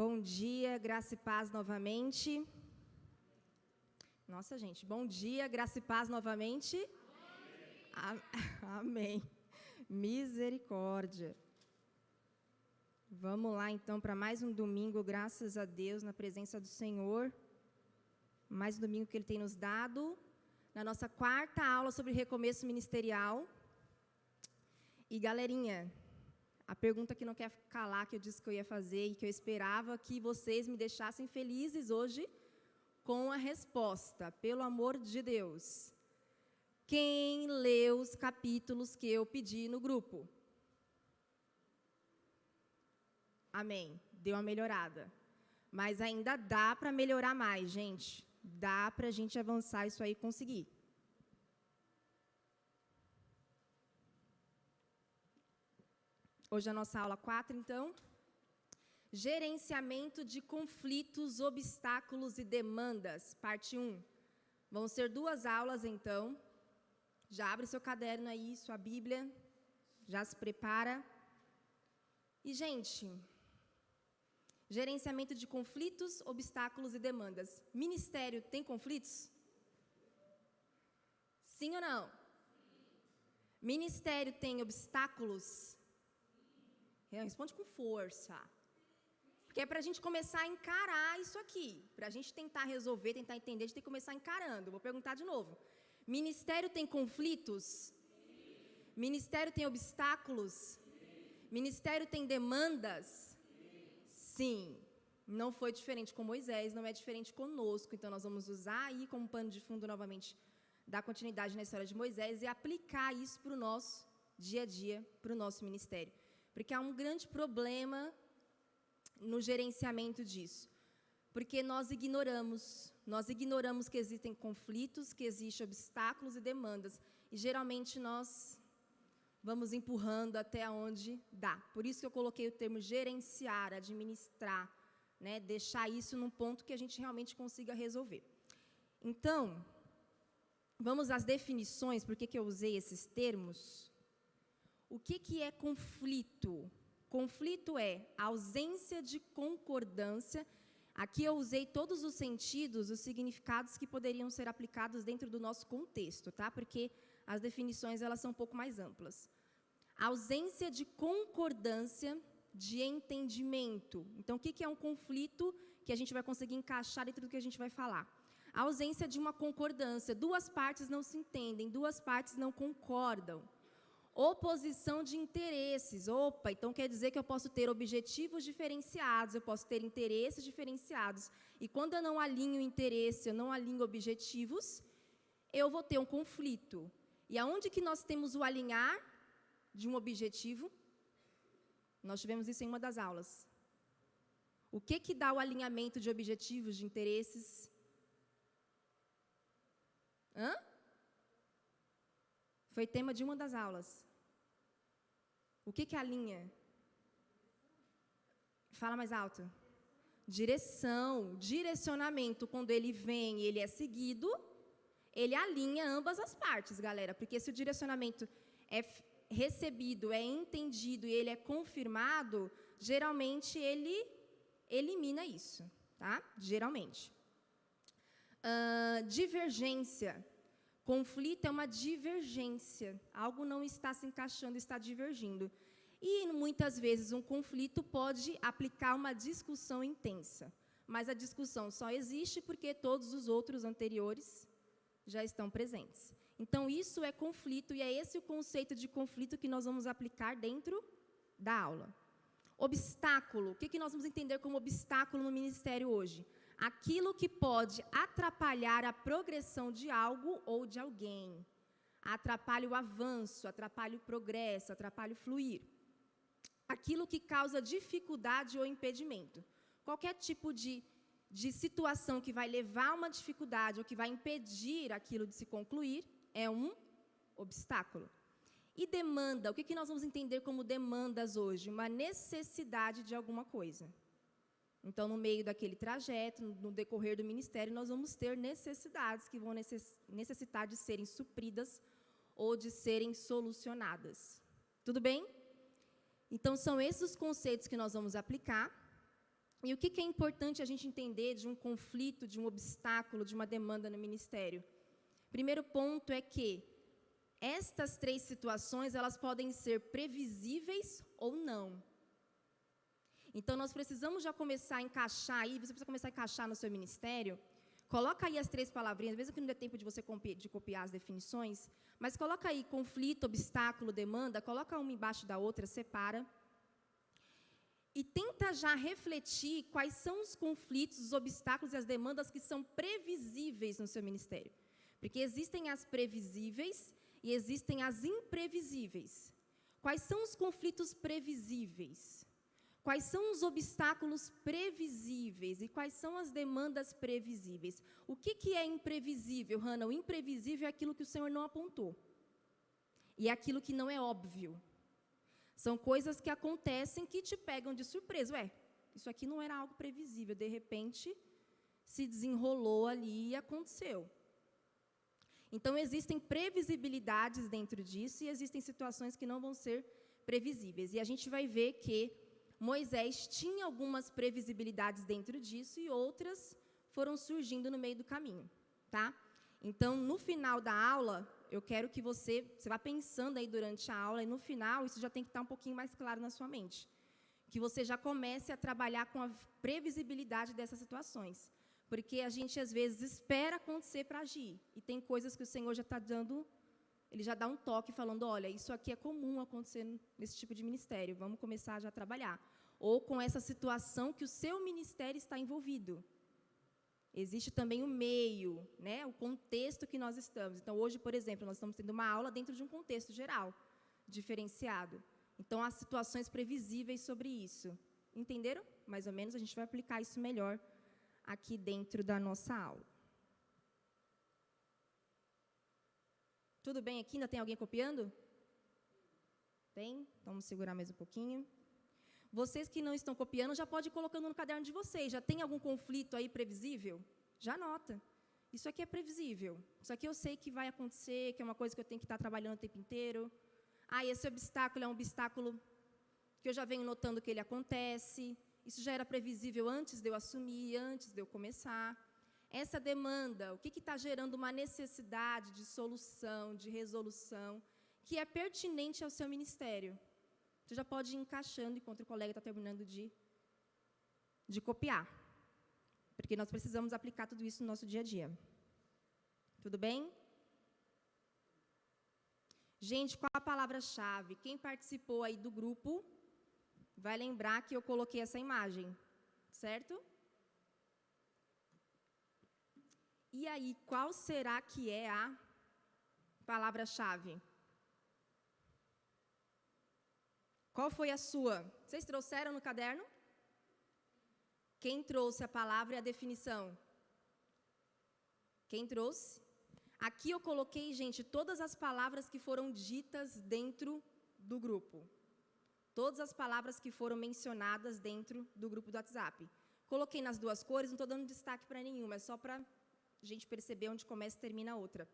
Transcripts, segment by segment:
Bom dia, graça e paz novamente. Nossa, gente, bom dia, graça e paz novamente. Amém. Misericórdia. Vamos lá, então, para mais um domingo, graças a Deus, na presença do Senhor. Mais um domingo que Ele tem nos dado, na nossa quarta aula sobre recomeço ministerial. E, galerinha, a pergunta que não quer calar, que eu disse que eu ia fazer e que eu esperava que vocês me deixassem felizes hoje com a resposta, pelo amor de Deus. Quem leu os capítulos que eu pedi no grupo? Amém. Deu uma melhorada. Mas ainda dá para melhorar mais, gente. Dá para a gente avançar isso aí e conseguir. Hoje é a nossa aula 4, então. Gerenciamento de conflitos, obstáculos e demandas, parte 1. Vão ser 2 aulas, então. Já abre seu caderno aí, sua Bíblia. Já se prepara. E, gente, gerenciamento de conflitos, obstáculos e demandas. Ministério tem conflitos? Sim ou não? Ministério tem obstáculos? Responde com força. Porque é para a gente começar a encarar isso aqui. Para a gente tentar resolver, tentar entender, a gente tem que começar encarando. Vou perguntar de novo. Ministério tem conflitos? Sim. Ministério tem obstáculos? Sim. Ministério tem demandas? Sim. Não foi diferente com Moisés, não é diferente conosco. Então, nós vamos usar aí como pano de fundo novamente, dar continuidade na história de Moisés e aplicar isso para o nosso dia a dia, para o nosso ministério. Porque há um grande problema no gerenciamento disso. Porque nós ignoramos que existem conflitos, que existem obstáculos e demandas. E geralmente nós vamos empurrando até onde dá. Por isso que eu coloquei o termo gerenciar, administrar, né? Deixar isso num ponto que a gente realmente consiga resolver. Então, vamos às definições, por que eu usei esses termos? O que é conflito? Conflito é ausência de concordância. Aqui eu usei todos os sentidos, os significados que poderiam ser aplicados dentro do nosso contexto, tá? Porque as definições elas são um pouco mais amplas. Ausência de concordância, de entendimento. Então, o que é um conflito que a gente vai conseguir encaixar dentro do que a gente vai falar? A ausência de uma concordância. 2 partes não se entendem, 2 partes não concordam. Oposição de interesses. Opa, então quer dizer que eu posso ter objetivos diferenciados, eu posso ter interesses diferenciados. E quando eu não alinho interesse, eu não alinho objetivos, eu vou ter um conflito. E aonde que nós temos o alinhar de um objetivo? Nós tivemos isso em uma das aulas. O que dá o alinhamento de objetivos, de interesses? Foi tema de uma das aulas. O que alinha? Fala mais alto. Direção, direcionamento. Quando ele vem e ele é seguido, ele alinha ambas as partes, galera. Porque se o direcionamento é recebido, é entendido e ele é confirmado, geralmente ele elimina isso, tá? Geralmente. Divergência. Conflito é uma divergência. Algo não está se encaixando, está divergindo. E, muitas vezes, um conflito pode aplicar uma discussão intensa. Mas a discussão só existe porque todos os outros anteriores já estão presentes. Então, isso é conflito e é esse o conceito de conflito que nós vamos aplicar dentro da aula. Obstáculo. O que nós vamos entender como obstáculo no ministério hoje? Aquilo que pode atrapalhar a progressão de algo ou de alguém. Atrapalha o avanço, atrapalha o progresso, atrapalha o fluir. Aquilo que causa dificuldade ou impedimento. Qualquer tipo de situação que vai levar a uma dificuldade ou que vai impedir aquilo de se concluir é um obstáculo. E demanda. O que nós vamos entender como demandas hoje? Uma necessidade de alguma coisa. Então, no meio daquele trajeto, no decorrer do ministério, nós vamos ter necessidades que vão necessitar de serem supridas ou de serem solucionadas. Tudo bem? Então, são esses os conceitos que nós vamos aplicar. E o que é importante a gente entender de um conflito, de um obstáculo, de uma demanda no ministério? Primeiro ponto é que estas 3 situações, elas podem ser previsíveis ou não. Então, nós precisamos já começar a encaixar aí, você precisa começar a encaixar no seu ministério. Coloca aí as 3 palavrinhas, mesmo que não dê tempo de você copiar as definições, mas coloca aí conflito, obstáculo, demanda, coloca uma embaixo da outra, separa. E tenta já refletir quais são os conflitos, os obstáculos e as demandas que são previsíveis no seu ministério. Porque existem as previsíveis e existem as imprevisíveis. Quais são os conflitos previsíveis? Quais são os obstáculos previsíveis e quais são as demandas previsíveis? O que é imprevisível, Hannah? O imprevisível é aquilo que o Senhor não apontou. E é aquilo que não é óbvio. São coisas que acontecem que te pegam de surpresa. Ué, isso aqui não era algo previsível. De repente, se desenrolou ali e aconteceu. Então, existem previsibilidades dentro disso e existem situações que não vão ser previsíveis. E a gente vai ver que Moisés tinha algumas previsibilidades dentro disso e outras foram surgindo no meio do caminho, tá? Então, no final da aula, eu quero que você vá pensando aí durante a aula, e no final, isso já tem que estar um pouquinho mais claro na sua mente. Que você já comece a trabalhar com a previsibilidade dessas situações. Porque a gente, às vezes, espera acontecer para agir. E tem coisas que o Senhor já está dando, Ele já dá um toque falando, olha, isso aqui é comum acontecer nesse tipo de ministério, vamos começar já a trabalhar. Ou com essa situação que o seu ministério está envolvido. Existe também o meio, né, o contexto que nós estamos. Então, hoje, por exemplo, nós estamos tendo uma aula dentro de um contexto geral, diferenciado. Então, há situações previsíveis sobre isso. Entenderam? Mais ou menos, a gente vai aplicar isso melhor aqui dentro da nossa aula. Tudo bem aqui? Ainda tem alguém copiando? Tem? Vamos segurar mais um pouquinho. Vocês que não estão copiando, já pode ir colocando no caderno de vocês. Já tem algum conflito aí previsível? Já anota. Isso aqui é previsível. Isso aqui eu sei que vai acontecer, que é uma coisa que eu tenho que estar trabalhando o tempo inteiro. Ah, esse obstáculo é um obstáculo que eu já venho notando que ele acontece. Isso já era previsível antes de eu assumir, antes de eu começar. Essa demanda, o que está gerando uma necessidade de solução, de resolução, que é pertinente ao seu ministério. Você já pode ir encaixando enquanto o colega está terminando de copiar. Porque nós precisamos aplicar tudo isso no nosso dia a dia. Tudo bem? Gente, qual a palavra-chave? Quem participou aí do grupo vai lembrar que eu coloquei essa imagem, certo? E aí, qual será que é a palavra-chave? Qual foi a sua? Vocês trouxeram no caderno? Quem trouxe a palavra e a definição? Quem trouxe? Aqui eu coloquei, gente, todas as palavras que foram ditas dentro do grupo. Todas as palavras que foram mencionadas dentro do grupo do WhatsApp. Coloquei nas 2 cores, não estou dando destaque para nenhuma, é só para a gente perceber onde começa e termina a outra.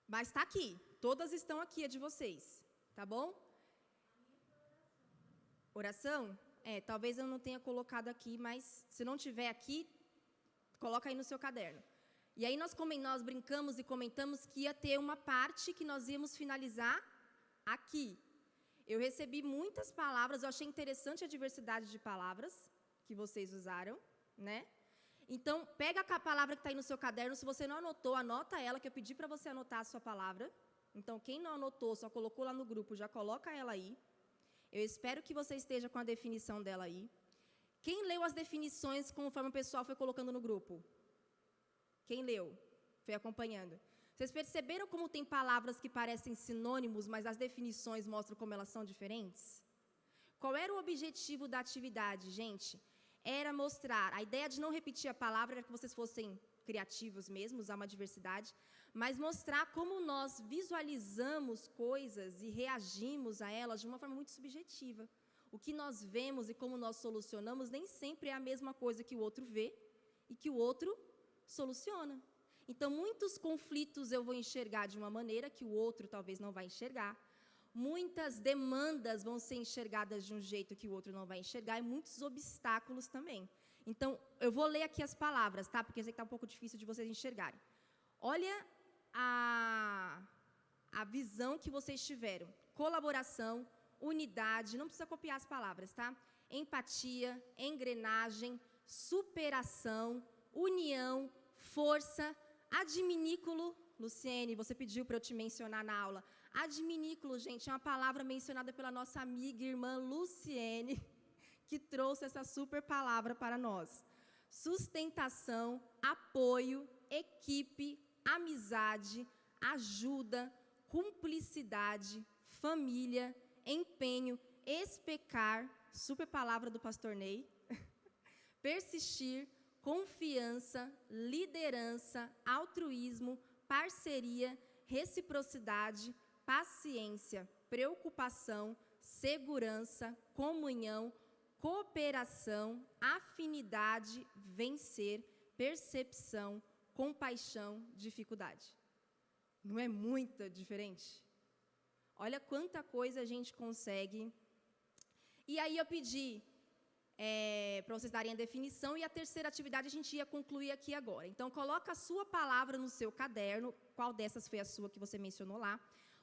Mas está aqui, todas estão aqui, a de vocês, tá bom? Oração? Talvez eu não tenha colocado aqui, mas se não tiver aqui, coloca aí no seu caderno. E aí nós brincamos e comentamos que ia ter uma parte que nós íamos finalizar aqui. Eu recebi muitas palavras, eu achei interessante a diversidade de palavras que vocês usaram, né? Então, pega a palavra que está aí no seu caderno, se você não anotou, anota ela, que eu pedi para você anotar a sua palavra. Então, quem não anotou, só colocou lá no grupo, já coloca ela aí. Eu espero que você esteja com a definição dela aí. Quem leu as definições conforme o pessoal foi colocando no grupo? Quem leu? Foi acompanhando. Vocês perceberam como tem palavras que parecem sinônimos, mas as definições mostram como elas são diferentes? Qual era o objetivo da atividade, gente? Era mostrar, a ideia de não repetir a palavra era que vocês fossem criativos mesmo, usar uma diversidade, mas mostrar como nós visualizamos coisas e reagimos a elas de uma forma muito subjetiva. O que nós vemos e como nós solucionamos nem sempre é a mesma coisa que o outro vê e que o outro soluciona. Então, muitos conflitos eu vou enxergar de uma maneira que o outro talvez não vai enxergar. Muitas demandas vão ser enxergadas de um jeito que o outro não vai enxergar e muitos obstáculos também. Então, eu vou ler aqui as palavras, tá? Porque eu sei que está um pouco difícil de vocês enxergarem. Olha a visão que vocês tiveram. Colaboração, unidade, não precisa copiar as palavras, tá? Empatia, engrenagem, superação, união, força, adminículo. Luciene, você pediu para eu te mencionar na aula. Adminículo, gente, é uma palavra mencionada pela nossa amiga e irmã Luciene, que trouxe essa super palavra para nós. Sustentação, apoio, equipe, amizade, ajuda, cumplicidade, família, empenho, especar, super palavra do pastor Ney, persistir, confiança, liderança, altruísmo, parceria, reciprocidade, paciência, preocupação, segurança, comunhão, cooperação, afinidade, vencer, percepção, compaixão, dificuldade. Não é muito diferente? Olha quanta coisa a gente consegue. E aí eu pedi para vocês darem a definição, e a terceira atividade a gente ia concluir aqui agora. Então, coloca a sua palavra no seu caderno, qual dessas foi a sua que você mencionou lá.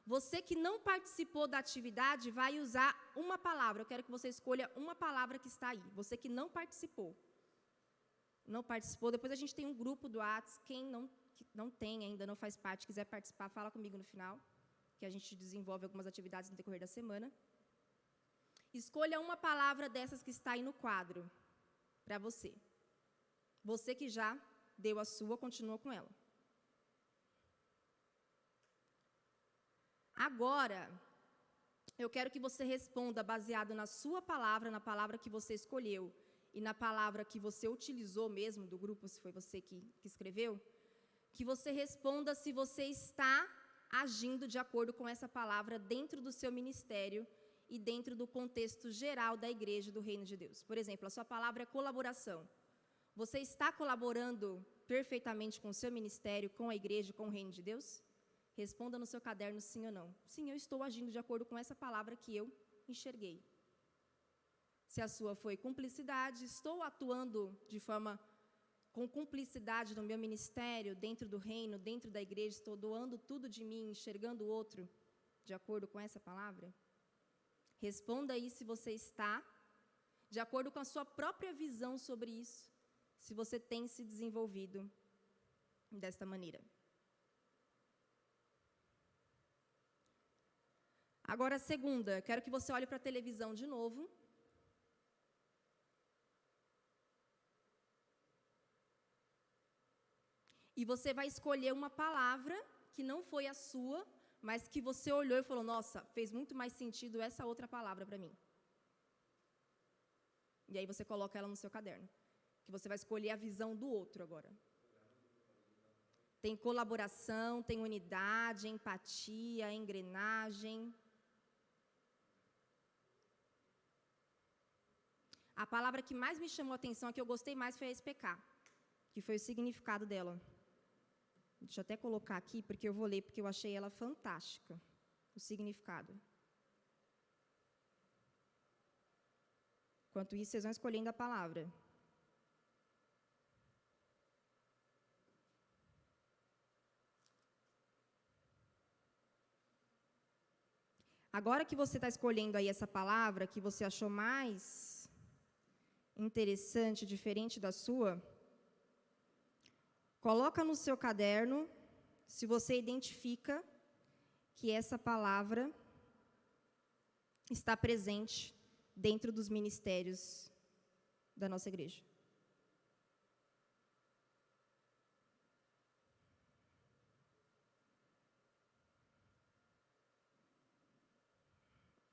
Você que não participou da atividade vai usar uma palavra. Eu quero que você escolha uma palavra que está aí. Você que não participou. Não participou, depois a gente tem um grupo do Whats. Quem não tem ainda, não faz parte, quiser participar, fala comigo no final, que a gente desenvolve algumas atividades no decorrer da semana. Escolha uma palavra dessas que está aí no quadro, para você. Você que já deu a sua, continua com ela. Agora, eu quero que você responda baseado na sua palavra, na palavra que você escolheu, e na palavra que você utilizou mesmo do grupo, se foi você que escreveu, que você responda se você está agindo de acordo com essa palavra dentro do seu ministério e dentro do contexto geral da igreja do Reino de Deus. Por exemplo, a sua palavra é colaboração. Você está colaborando perfeitamente com o seu ministério, com a igreja, com o Reino de Deus? Responda no seu caderno sim ou não. Sim, eu estou agindo de acordo com essa palavra que eu enxerguei. Se a sua foi cumplicidade, estou atuando com cumplicidade no meu ministério, dentro do reino, dentro da igreja, estou doando tudo de mim, enxergando o outro de acordo com essa palavra? Responda aí se você está de acordo com a sua própria visão sobre isso, se você tem se desenvolvido desta maneira. Agora, a segunda, quero que você olhe para a televisão de novo. E você vai escolher uma palavra que não foi a sua, mas que você olhou e falou, nossa, fez muito mais sentido essa outra palavra para mim. E aí você coloca ela no seu caderno, que você vai escolher a visão do outro agora. Tem colaboração, tem unidade, empatia, engrenagem. A palavra que mais me chamou a atenção, a que eu gostei mais, foi a especar, que foi o significado dela. Deixa eu até colocar aqui, porque eu vou ler, porque eu achei ela fantástica, o significado. Enquanto isso, vocês vão escolhendo a palavra. Agora que você está escolhendo aí essa palavra, que você achou mais interessante, diferente da sua, coloca no seu caderno se você identifica que essa palavra está presente dentro dos ministérios da nossa igreja.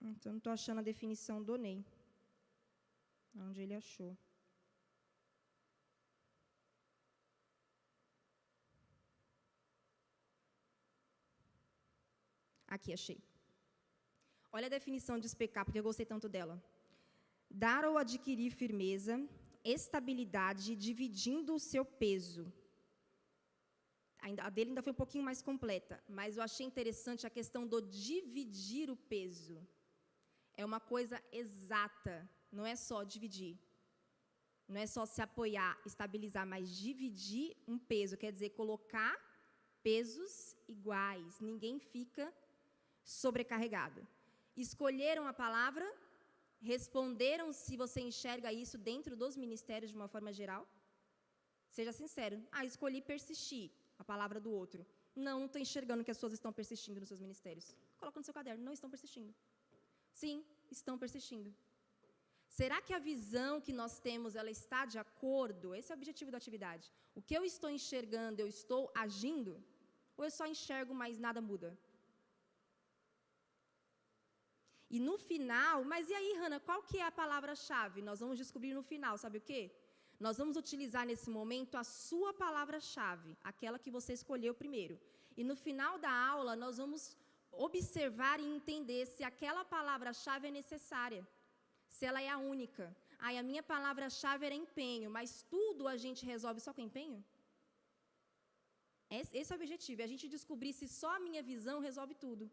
Então, não estou achando a definição do Ney. Onde ele achou. Aqui, achei. Olha a definição de especar, porque eu gostei tanto dela. Dar ou adquirir firmeza, estabilidade, dividindo o seu peso. A dele ainda foi um pouquinho mais completa, mas eu achei interessante a questão do dividir o peso. É uma coisa exata, não é só dividir. Não é só se apoiar, estabilizar, mas dividir um peso, quer dizer, colocar pesos iguais. Ninguém fica sobrecarregado. Escolheram a palavra, responderam se você enxerga isso dentro dos ministérios de uma forma geral. Seja sincero. Escolhi persistir, a palavra do outro. Não estou enxergando que as pessoas estão persistindo nos seus ministérios. Coloca no seu caderno, não estão persistindo. Sim, estão persistindo. Será que a visão que nós temos, ela está de acordo? Esse é o objetivo da atividade. O que eu estou enxergando, eu estou agindo? Ou eu só enxergo, mas nada muda? E no final, mas e aí, Hannah, qual que é a palavra-chave? Nós vamos descobrir no final, sabe o quê? Nós vamos utilizar nesse momento a sua palavra-chave, aquela que você escolheu primeiro. E no final da aula, nós vamos observar e entender se aquela palavra-chave é necessária, se ela é a única. A minha palavra-chave era empenho, mas tudo a gente resolve só com empenho? Esse é o objetivo, é a gente descobrir se só a minha visão resolve tudo.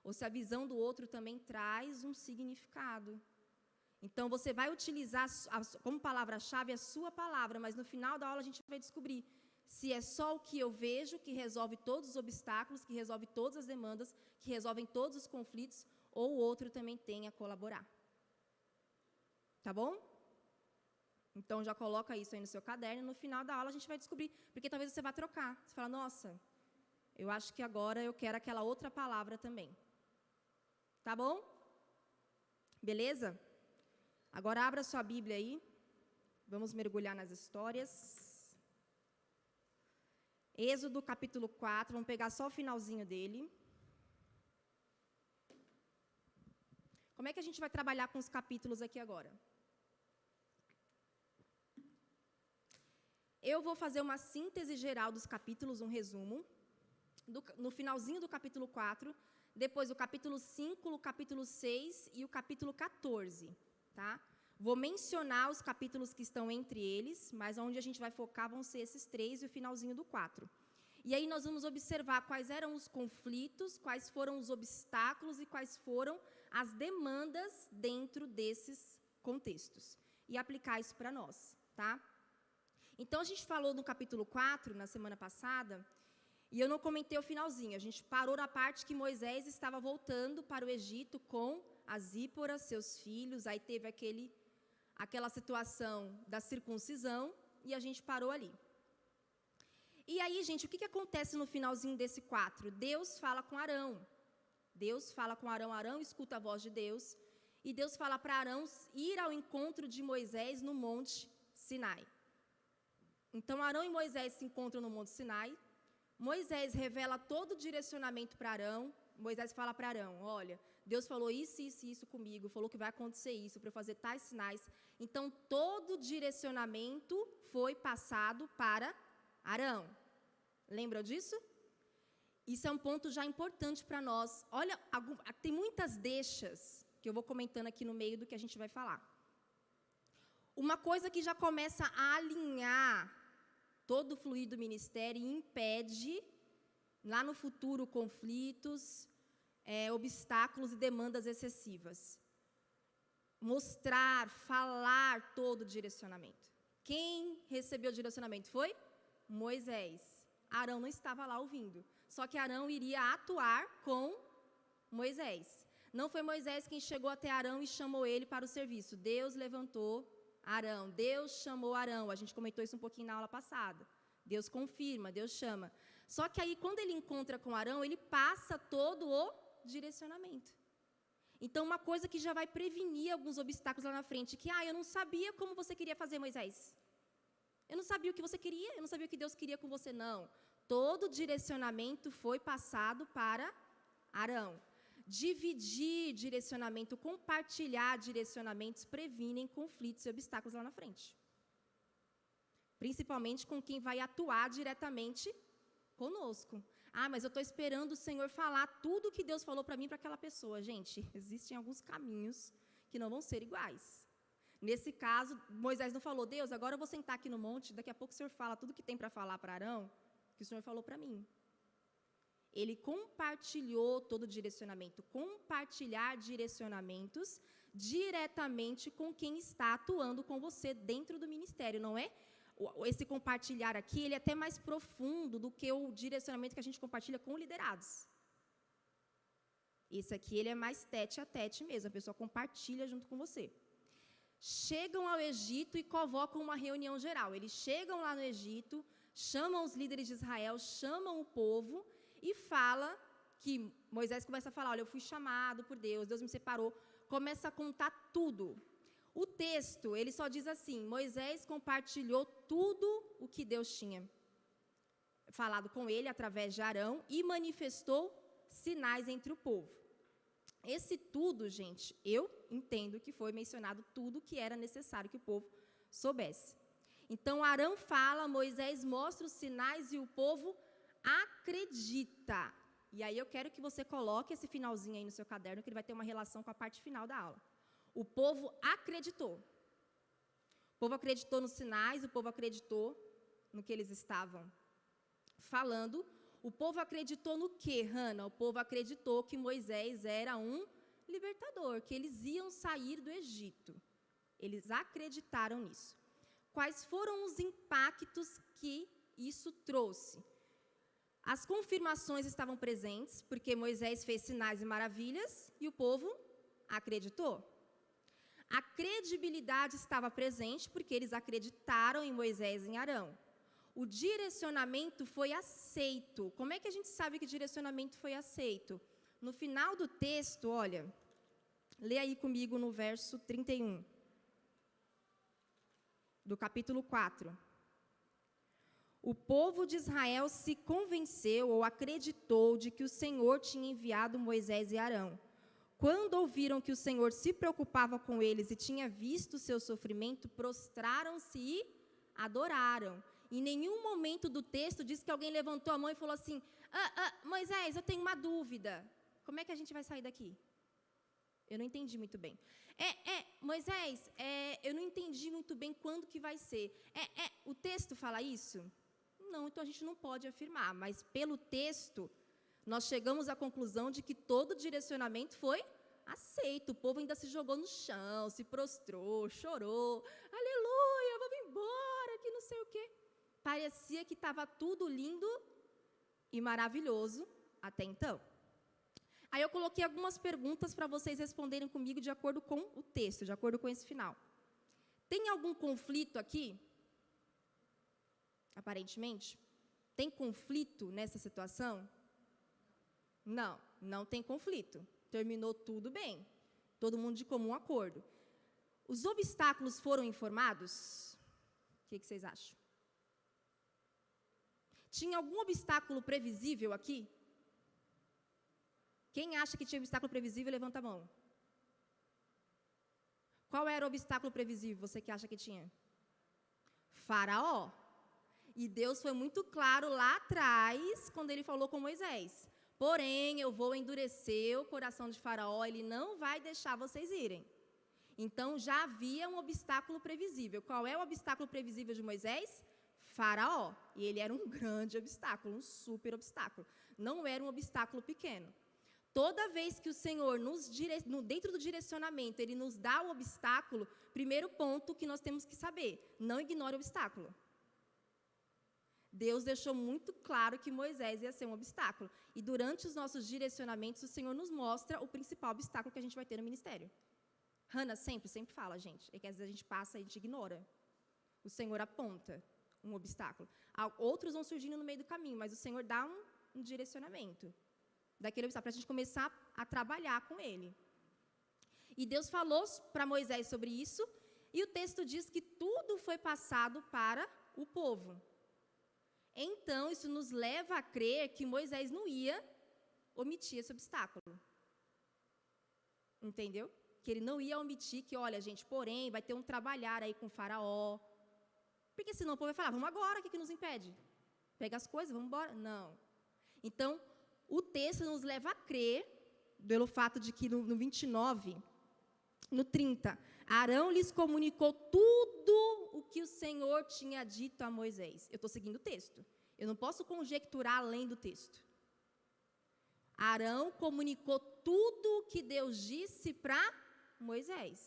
Ou se a visão do outro também traz um significado. Então, você vai utilizar como palavra-chave a sua palavra, mas no final da aula a gente vai descobrir se é só o que eu vejo que resolve todos os obstáculos, que resolve todas as demandas, que resolvem todos os conflitos, ou o outro também tem a colaborar. Tá bom? Então, já coloca isso aí no seu caderno, no final da aula a gente vai descobrir, porque talvez você vá trocar. Você fala, nossa, eu acho que agora eu quero aquela outra palavra também. Tá bom? Beleza? Agora abra sua Bíblia aí. Vamos mergulhar nas histórias. Êxodo capítulo 4, vamos pegar só o finalzinho dele. Como é que a gente vai trabalhar com os capítulos aqui agora? Eu vou fazer uma síntese geral dos capítulos, um resumo. No finalzinho do capítulo 4, depois o capítulo 5, o capítulo 6 e o capítulo 14, tá? Vou mencionar os capítulos que estão entre eles, mas onde a gente vai focar vão ser esses 3 e o finalzinho do 4. E aí nós vamos observar quais eram os conflitos, quais foram os obstáculos e quais foram as demandas dentro desses contextos. E aplicar isso para nós, tá? Então, a gente falou no capítulo 4, na semana passada, e eu não comentei o finalzinho. A gente parou na parte que Moisés estava voltando para o Egito com a Zípora, seus filhos, aí teve aquela situação da circuncisão, e a gente parou ali. E aí, gente, o que acontece no finalzinho desse 4? Deus fala com Arão. Deus fala com Arão, Arão escuta a voz de Deus, e Deus fala para Arão ir ao encontro de Moisés no Monte Sinai. Então, Arão e Moisés se encontram no Monte Sinai. Moisés revela todo o direcionamento para Arão. Moisés fala para Arão, olha, Deus falou isso, isso e isso comigo, falou que vai acontecer isso, para eu fazer tais sinais. Então, todo o direcionamento foi passado para Arão. Lembram disso? Isso é um ponto já importante para nós. Olha, tem muitas deixas que eu vou comentando aqui no meio do que a gente vai falar. Uma coisa que já começa a alinhar todo o fluir do ministério e impede, lá no futuro, conflitos, obstáculos e demandas excessivas. Mostrar, falar todo o direcionamento. Quem recebeu o direcionamento foi Moisés. Arão não estava lá ouvindo. Só que Arão iria atuar com Moisés. Não foi Moisés quem chegou até Arão e chamou ele para o serviço. Deus levantou Arão. Deus chamou Arão. A gente comentou isso um pouquinho na aula passada. Deus confirma, Deus chama. Só que aí, quando ele encontra com Arão, ele passa todo o direcionamento. Então, uma coisa que já vai prevenir alguns obstáculos lá na frente, que, eu não sabia como você queria fazer, Moisés. Eu não sabia o que você queria, eu não sabia o que Deus queria com você, não. Todo o direcionamento foi passado para Arão. Dividir direcionamento, compartilhar direcionamentos previnem conflitos e obstáculos lá na frente. Principalmente com quem vai atuar diretamente conosco. Mas eu estou esperando o Senhor falar tudo o que Deus falou para mim para aquela pessoa. Gente, existem alguns caminhos que não vão ser iguais. Nesse caso, Moisés não falou, Deus, agora eu vou sentar aqui no monte, daqui a pouco o Senhor fala tudo o que tem para falar para Arão. que o Senhor falou para mim. Ele compartilhou todo o direcionamento. Compartilhar direcionamentos diretamente com quem está atuando com você dentro do ministério, não é? Esse compartilhar aqui, ele é até mais profundo do que o direcionamento que a gente compartilha com liderados. Esse aqui, ele é mais tete a tete mesmo, a pessoa compartilha junto com você. Chegam ao Egito e convocam uma reunião geral. Eles chegam lá no Egito, chamam os líderes de Israel, chamam o povo e fala que Moisés começa a falar, olha, eu fui chamado por Deus, Deus me separou, começa a contar tudo. O texto, ele só diz assim, Moisés compartilhou tudo o que Deus tinha falado com ele através de Arão e manifestou sinais entre o povo. Esse tudo, gente, eu entendo que foi mencionado tudo que era necessário que o povo soubesse. Então, Arão fala, Moisés mostra os sinais e o povo acredita. E aí eu quero que você coloque esse finalzinho aí no seu caderno, que ele vai ter uma relação com a parte final da aula. O povo acreditou. O povo acreditou nos sinais, o povo acreditou no que eles estavam falando. O povo acreditou no quê, Hannah? O povo acreditou que Moisés era um libertador, que eles iam sair do Egito. Eles acreditaram nisso. Quais foram os impactos que isso trouxe? As confirmações estavam presentes, porque Moisés fez sinais e maravilhas, e o povo acreditou. A credibilidade estava presente, porque eles acreditaram em Moisés e em Arão. O direcionamento foi aceito. Como é que a gente sabe que o direcionamento foi aceito? No final do texto, olha, lê aí comigo no verso 31, do capítulo 4. O povo de Israel se convenceu ou acreditou de que o Senhor tinha enviado Moisés e Arão. Quando ouviram que o Senhor se preocupava com eles e tinha visto o seu sofrimento, prostraram-se e adoraram. Em nenhum momento do texto diz que alguém levantou a mão e falou assim, Moisés, eu tenho uma dúvida. Como é que a gente vai sair daqui? Eu não entendi muito bem. Moisés, eu não entendi muito bem quando que vai ser. O texto fala isso? Não, então a gente não pode afirmar. Mas pelo texto, nós chegamos à conclusão de que todo o direcionamento foi aceito. O povo ainda se jogou no chão, se prostrou, chorou. Aleluia, vamos embora, que não sei o quê. Parecia que estava tudo lindo e maravilhoso até então. Aí eu coloquei algumas perguntas para vocês responderem comigo de acordo com o texto, de acordo com esse final. Tem algum conflito aqui? Aparentemente. Tem conflito nessa situação? Não, não tem conflito. Terminou tudo bem. Todo mundo de comum acordo. Os obstáculos foram informados? O que vocês acham? Tinha algum obstáculo previsível aqui? Quem acha que tinha obstáculo previsível, levanta a mão. Qual era o obstáculo previsível, você que acha que tinha? Faraó. E Deus foi muito claro lá atrás, quando ele falou com Moisés. Porém, eu vou endurecer o coração de Faraó, ele não vai deixar vocês irem. Então, já havia um obstáculo previsível. Qual é o obstáculo previsível de Moisés? Faraó. E ele era um grande obstáculo, um super obstáculo. Não era um obstáculo pequeno. Toda vez que o Senhor, dentro do direcionamento, Ele nos dá o obstáculo, primeiro ponto que nós temos que saber, não ignore o obstáculo. Deus deixou muito claro que Moisés ia ser um obstáculo. E durante os nossos direcionamentos, o Senhor nos mostra o principal obstáculo que a gente vai ter no ministério. Hannah sempre fala, gente, é que às vezes a gente passa e a gente ignora. O Senhor aponta um obstáculo. Outros vão surgindo no meio do caminho, mas o Senhor dá um direcionamento daquele obstáculo, para a gente começar a trabalhar com ele. E Deus falou para Moisés sobre isso, e o texto diz que tudo foi passado para o povo. Então, isso nos leva a crer que Moisés não ia omitir esse obstáculo. Entendeu? Que ele não ia omitir que, olha, gente, porém, vai ter um trabalhar aí com o Faraó. Porque senão o povo vai falar, vamos agora, o que nos impede? Pega as coisas, vamos embora. Não. Então, o texto nos leva a crer, pelo fato de que no 29, no 30, Arão lhes comunicou tudo o que o Senhor tinha dito a Moisés. Eu estou seguindo o texto. Eu não posso conjecturar além do texto. Arão comunicou tudo o que Deus disse para Moisés.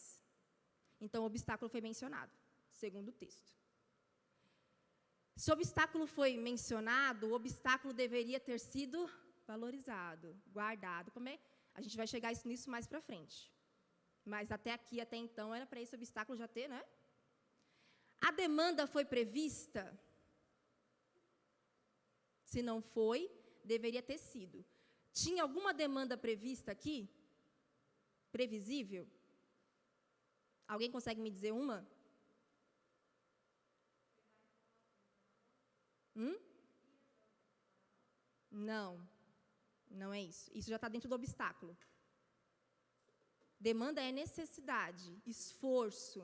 Então, o obstáculo foi mencionado, segundo o texto. Se o obstáculo foi mencionado, o obstáculo deveria ter sido valorizado, guardado. A gente vai chegar nisso mais para frente. Mas até então, era para esse obstáculo já ter, né? A demanda foi prevista? Se não foi, deveria ter sido. Tinha alguma demanda prevista aqui? Previsível? Alguém consegue me dizer uma? Não, não é isso. Isso já está dentro do obstáculo. Demanda é necessidade, esforço.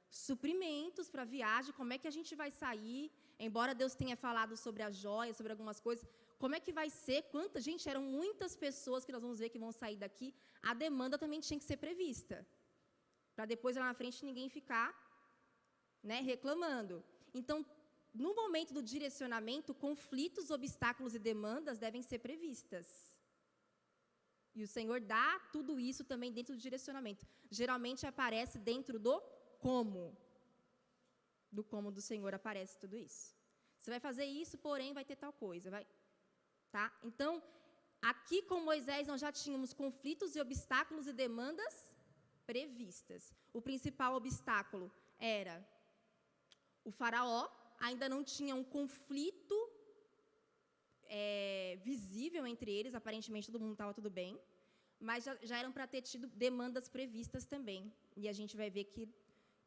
Suprimentos para a viagem, como é que a gente vai sair? Embora Deus tenha falado sobre as joias, sobre algumas coisas, como é que vai ser? Gente, eram muitas pessoas que nós vamos ver que vão sair daqui. A demanda também tinha que ser prevista, para depois lá na frente ninguém ficar, né, reclamando. Então, no momento do direcionamento, conflitos, obstáculos e demandas devem ser previstas. E o Senhor dá tudo isso também dentro do direcionamento. Geralmente aparece dentro do como. Do como do Senhor aparece tudo isso. Você vai fazer isso, porém vai ter tal coisa. Tá? Então, aqui com Moisés nós já tínhamos conflitos e obstáculos e demandas previstas. O principal obstáculo era o faraó, ainda não tinha um conflito visível entre eles, aparentemente todo mundo estava tudo bem, mas já eram para ter tido demandas previstas também. E a gente vai ver que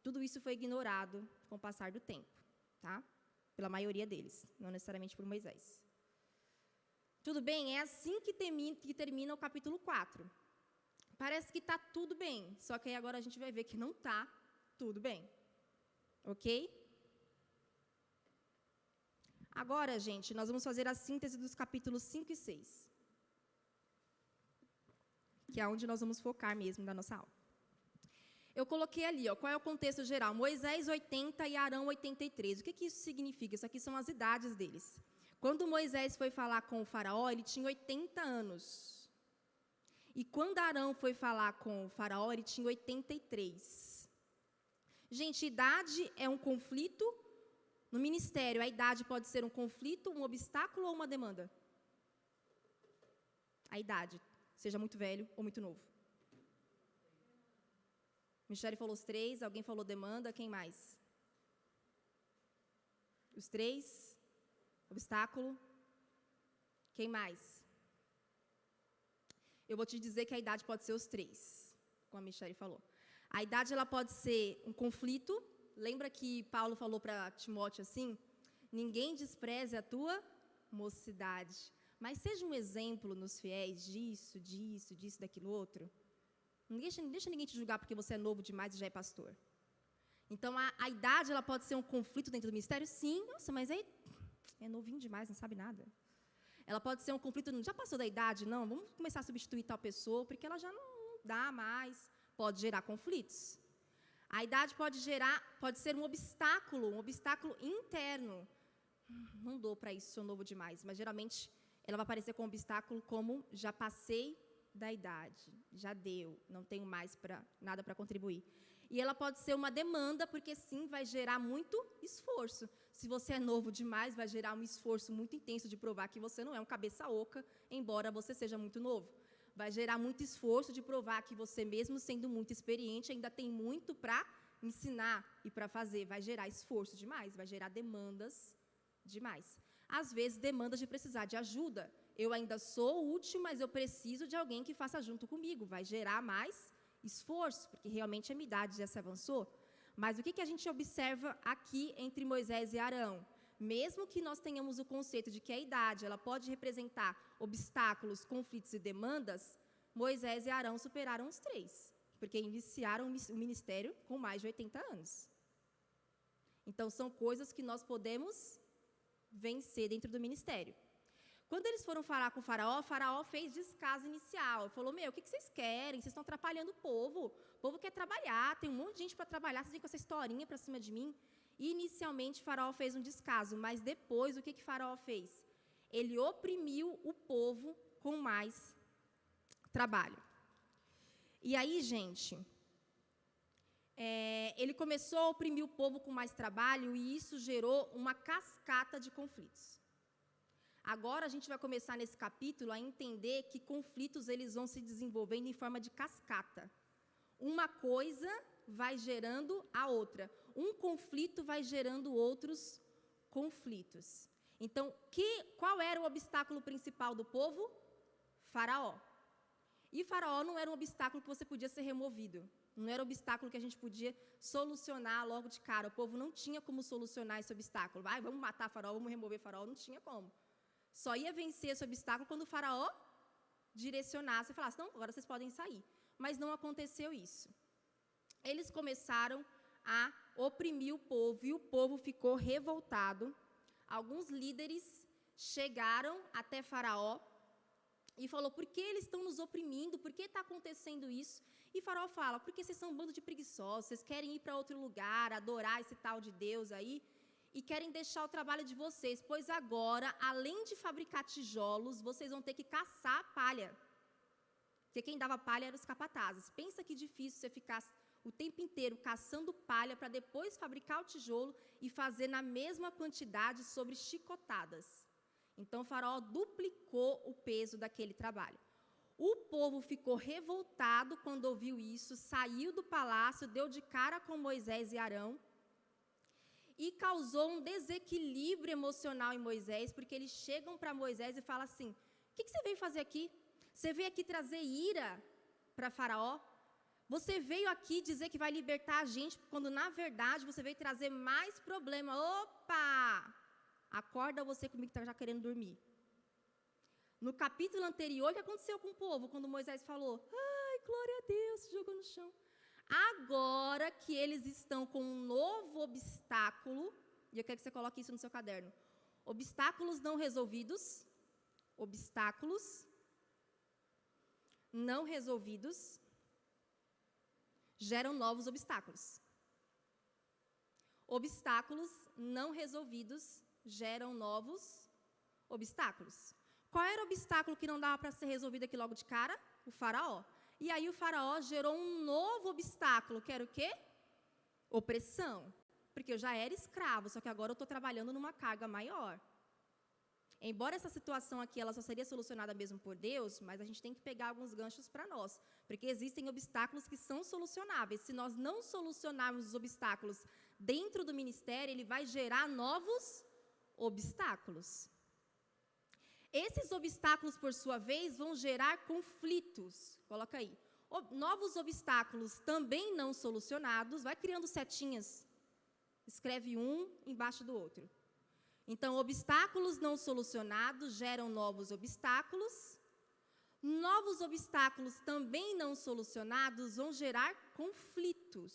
tudo isso foi ignorado com o passar do tempo, tá? Pela maioria deles, não necessariamente por Moisés. Tudo bem? É assim que termina o capítulo 4. Parece que está tudo bem, só que aí agora a gente vai ver que não está tudo bem. Ok? Agora, gente, nós vamos fazer a síntese dos capítulos 5 e 6. Que é onde nós vamos focar mesmo da nossa aula. Eu coloquei ali, qual é o contexto geral? Moisés 80 e Arão 83. O que isso significa? Isso aqui são as idades deles. Quando Moisés foi falar com o faraó, ele tinha 80 anos. E quando Arão foi falar com o faraó, ele tinha 83. Gente, idade é um conflito. No ministério, a idade pode ser um conflito, um obstáculo ou uma demanda? A idade, seja muito velho ou muito novo. Michele falou os 3, alguém falou demanda, quem mais? Os 3, obstáculo. Quem mais? Eu vou te dizer que a idade pode ser os 3, como a Michele falou. A idade ela pode ser um conflito. Lembra que Paulo falou para Timóteo assim? Ninguém despreze a tua mocidade, mas seja um exemplo nos fiéis disso, daquilo outro. Não deixa ninguém te julgar porque você é novo demais e já é pastor. Então, a idade ela pode ser um conflito dentro do ministério? Sim. Nossa, mas aí é novinho demais, não sabe nada. Ela pode ser um conflito, já passou da idade? Não, vamos começar a substituir tal pessoa, porque ela já não dá mais. Pode gerar conflitos. A idade pode ser um obstáculo interno. Não dou para isso, sou novo demais. Mas, geralmente, ela vai aparecer com um obstáculo como já passei da idade, já deu, não tenho mais nada para contribuir. E ela pode ser uma demanda, porque sim, vai gerar muito esforço. Se você é novo demais, vai gerar um esforço muito intenso de provar que você não é um cabeça oca, embora você seja muito novo. Vai gerar muito esforço de provar que você, mesmo sendo muito experiente, ainda tem muito para ensinar e para fazer. Vai gerar esforço demais, vai gerar demandas demais. Às vezes, demandas de precisar de ajuda. Eu ainda sou útil, mas eu preciso de alguém que faça junto comigo. Vai gerar mais esforço, porque realmente a minha idade já se avançou. Mas o que a gente observa aqui entre Moisés e Arão? Mesmo que nós tenhamos o conceito de que a idade ela pode representar obstáculos, conflitos e demandas, Moisés e Arão superaram os 3, porque iniciaram o ministério com mais de 80 anos. Então, são coisas que nós podemos vencer dentro do ministério. Quando eles foram falar com o faraó fez descaso inicial. Falou, o que vocês querem? Vocês estão atrapalhando o povo. O povo quer trabalhar, tem um monte de gente para trabalhar, vocês vêm com essa historinha para cima de mim. Inicialmente, Faraó fez um descaso, mas depois, o que Faraó fez? Ele oprimiu o povo com mais trabalho. E aí, gente, ele começou a oprimir o povo com mais trabalho e isso gerou uma cascata de conflitos. Agora a gente vai começar nesse capítulo a entender que conflitos eles vão se desenvolvendo em forma de cascata. Uma coisa vai gerando a outra. Um conflito vai gerando outros conflitos. Então, qual era o obstáculo principal do povo? Faraó. E Faraó não era um obstáculo que você podia ser removido. Não era um obstáculo que a gente podia solucionar logo de cara. O povo não tinha como solucionar esse obstáculo. Vamos matar Faraó, vamos remover Faraó. Não tinha como. Só ia vencer esse obstáculo quando o Faraó direcionasse e falasse, não, agora vocês podem sair. Mas não aconteceu isso. Eles começaram a oprimir o povo e o povo ficou revoltado. Alguns líderes chegaram até Faraó e falou, por que eles estão nos oprimindo? Por que está acontecendo isso? E Faraó fala, porque vocês são um bando de preguiçosos, vocês querem ir para outro lugar, adorar esse tal de Deus aí, e querem deixar o trabalho de vocês, pois agora, além de fabricar tijolos, vocês vão ter que caçar palha. Porque quem dava palha eram os capatazes. Pensa que difícil você ficar o tempo inteiro caçando palha para depois fabricar o tijolo e fazer na mesma quantidade sobre chicotadas. Então, o Faraó duplicou o peso daquele trabalho. O povo ficou revoltado quando ouviu isso, saiu do palácio, deu de cara com Moisés e Arão e causou um desequilíbrio emocional em Moisés, porque eles chegam para Moisés e falam assim, o que você veio fazer aqui? Você veio aqui trazer ira para Faraó? Você veio aqui dizer que vai libertar a gente, quando na verdade você veio trazer mais problema. Opa! Acorda você comigo que está já querendo dormir. No capítulo anterior, o que aconteceu com o povo? Quando Moisés falou, ai, glória a Deus, se jogou no chão. Agora que eles estão com um novo obstáculo, e eu quero que você coloque isso no seu caderno. Obstáculos não resolvidos. Obstáculos não resolvidos geram novos obstáculos. Obstáculos não resolvidos geram novos obstáculos. Qual era o obstáculo que não dava para ser resolvido aqui logo de cara? O Faraó. E aí o Faraó gerou um novo obstáculo, que era o quê? Opressão. Porque eu já era escravo, só que agora eu estou trabalhando numa carga maior. Embora essa situação aqui ela só seria solucionada mesmo por Deus, mas a gente tem que pegar alguns ganchos para nós, porque existem obstáculos que são solucionáveis. Se nós não solucionarmos os obstáculos dentro do ministério, ele vai gerar novos obstáculos. Esses obstáculos, por sua vez, vão gerar conflitos. Coloca aí. Novos obstáculos também não solucionados, vai criando setinhas. Escreve um embaixo do outro. Então, obstáculos não solucionados geram novos obstáculos. Novos obstáculos também não solucionados vão gerar conflitos.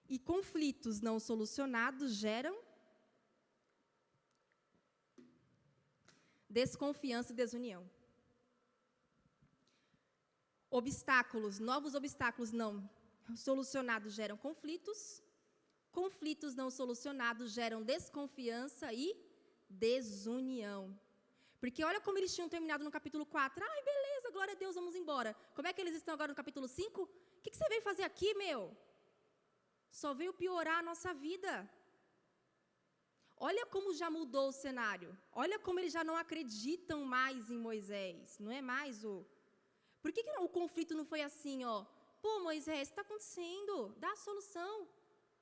E conflitos não solucionados geram desconfiança e desunião. Novos obstáculos não solucionados geram conflitos. Conflitos não solucionados geram desconfiança e desunião. Porque olha como eles tinham terminado no capítulo 4. Ai, beleza, glória a Deus, vamos embora. Como é que eles estão agora no capítulo 5? O que você veio fazer aqui, meu? Só veio piorar a nossa vida. Olha como já mudou o cenário. Olha como eles já não acreditam mais em Moisés. Não é mais o... Por que o conflito não foi assim, ó? Pô, Moisés, o que está acontecendo? Dá a solução.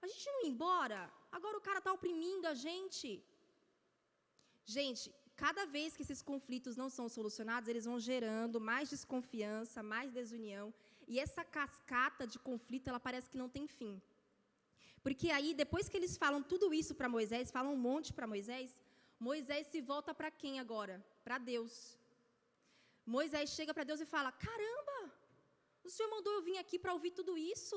A gente não ia embora. Agora o cara está oprimindo a gente. Gente, cada vez que esses conflitos não são solucionados, eles vão gerando mais desconfiança, mais desunião. E essa cascata de conflito, ela parece que não tem fim. Porque aí, depois que eles falam tudo isso para Moisés, falam um monte para Moisés, Moisés se volta para quem agora? Para Deus. Moisés chega para Deus e fala, caramba, o Senhor mandou eu vir aqui para ouvir tudo isso.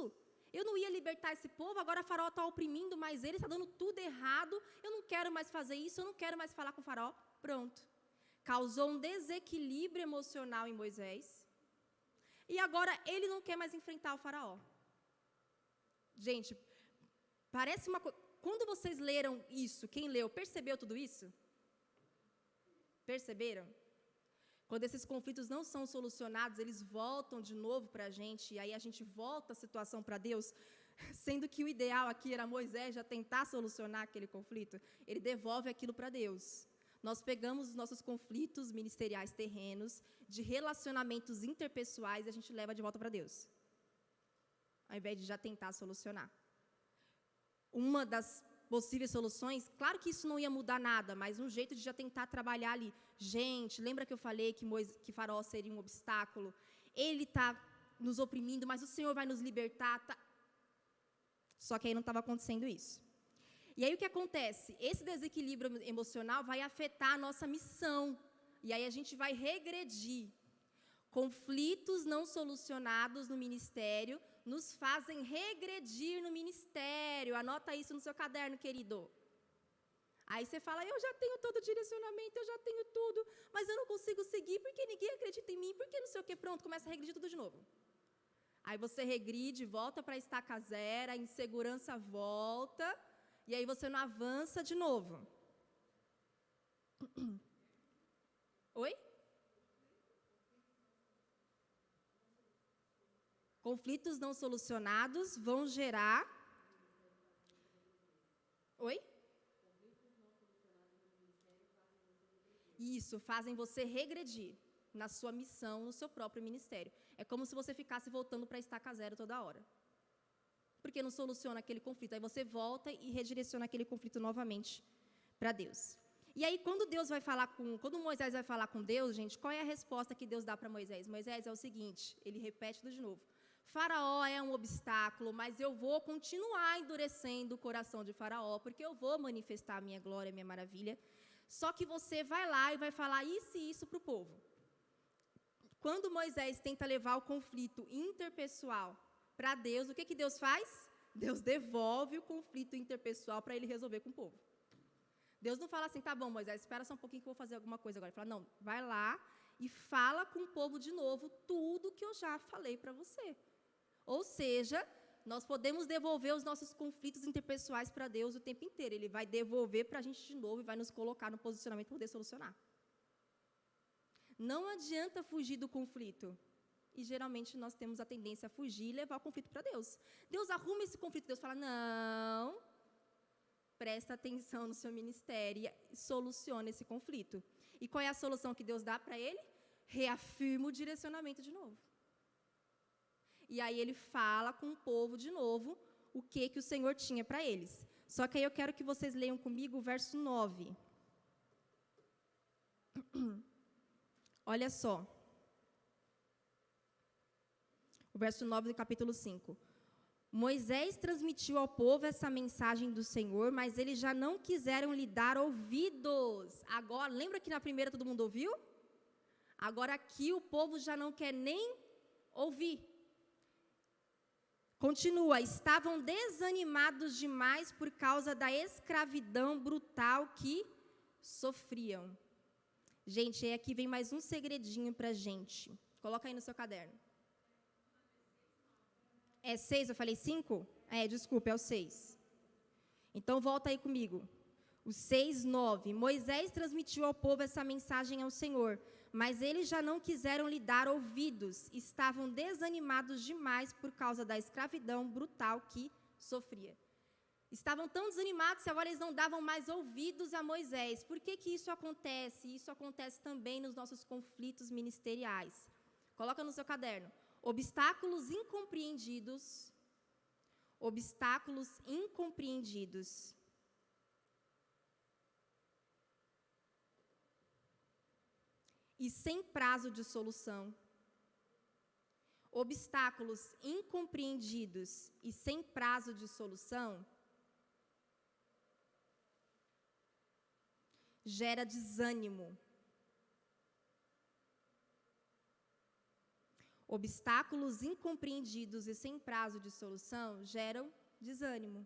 Eu não ia libertar esse povo, agora o Faraó está oprimindo mais ele, está dando tudo errado, eu não quero mais fazer isso, eu não quero mais falar com o Faraó. Pronto. Causou um desequilíbrio emocional em Moisés. E agora ele não quer mais enfrentar o faraó. Gente, parece uma coisa... Quando vocês leram isso, quem leu, percebeu tudo isso? Perceberam? Quando esses conflitos não são solucionados, eles voltam de novo para a gente, e aí a gente volta a situação para Deus, sendo que o ideal aqui era Moisés já tentar solucionar aquele conflito, ele devolve aquilo para Deus. Nós pegamos os nossos conflitos ministeriais terrenos, de relacionamentos interpessoais, e a gente leva de volta para Deus, ao invés de já tentar solucionar. Uma das possíveis soluções, claro que isso não ia mudar nada, mas um jeito de já tentar trabalhar ali. Gente, lembra que eu falei que Faraó seria um obstáculo? Ele está nos oprimindo, mas o Senhor vai nos libertar. Tá? Só que aí não estava acontecendo isso. E aí o que acontece? Esse desequilíbrio emocional vai afetar a nossa missão. E aí a gente vai regredir. Conflitos não solucionados no ministério nos fazem regredir no ministério. Anota isso no seu caderno, querido. Aí você fala, eu já tenho todo o direcionamento, eu já tenho tudo, mas eu não consigo seguir porque ninguém acredita em mim, porque não sei o que, pronto, começa a regredir tudo de novo. Aí você regride, volta para a estaca zero, a insegurança volta, e aí você não avança de novo. Oi? Conflitos não solucionados vão gerar... Oi? Isso, fazem você regredir na sua missão, no seu próprio ministério. É como se você ficasse voltando para a estaca zero toda hora. Porque não soluciona aquele conflito. Aí você volta e redireciona aquele conflito novamente para Deus. E aí, quando Moisés vai falar com Deus, gente, qual é a resposta que Deus dá para Moisés? Moisés é o seguinte, ele repete tudo de novo. Faraó é um obstáculo, mas eu vou continuar endurecendo o coração de Faraó, porque eu vou manifestar a minha glória, a minha maravilha. Só que você vai lá e vai falar isso e isso para o povo. Quando Moisés tenta levar o conflito interpessoal para Deus, o que Deus faz? Deus devolve o conflito interpessoal para ele resolver com o povo. Deus não fala assim, tá bom, Moisés, espera só um pouquinho que eu vou fazer alguma coisa agora. Ele fala, não, vai lá e fala com o povo de novo tudo que eu já falei para você. Ou seja, nós podemos devolver os nossos conflitos interpessoais para Deus o tempo inteiro. Ele vai devolver para a gente de novo e vai nos colocar no posicionamento para poder solucionar. Não adianta fugir do conflito. E geralmente nós temos a tendência a fugir e levar o conflito para Deus. Deus arruma esse conflito, Deus fala, não, presta atenção no seu ministério e soluciona esse conflito. E qual é a solução que Deus dá para ele? Reafirma o direcionamento de novo. E aí ele fala com o povo de novo o que o Senhor tinha para eles. Só que aí eu quero que vocês leiam comigo o verso 9. Olha só. O verso 9 do capítulo 5. Moisés transmitiu ao povo essa mensagem do Senhor, mas eles já não quiseram lhe dar ouvidos. Agora, lembra que na primeira todo mundo ouviu? Agora aqui o povo já não quer nem ouvir. Continua, estavam desanimados demais por causa da escravidão brutal que sofriam. Gente, aqui vem mais um segredinho para a gente. Coloca aí no seu caderno. É 6, eu falei 5? Desculpa, é o 6. Então, volta aí comigo. O 6, 9. Moisés transmitiu ao povo essa mensagem ao Senhor, mas eles já não quiseram lhe dar ouvidos. Estavam desanimados demais por causa da escravidão brutal que sofria. Estavam tão desanimados que agora eles não davam mais ouvidos a Moisés. Por que isso acontece? Isso acontece também nos nossos conflitos ministeriais. Coloca no seu caderno. Obstáculos incompreendidos. Obstáculos incompreendidos. E sem prazo de solução. Obstáculos incompreendidos e sem prazo de solução gera desânimo. Obstáculos incompreendidos e sem prazo de solução geram desânimo.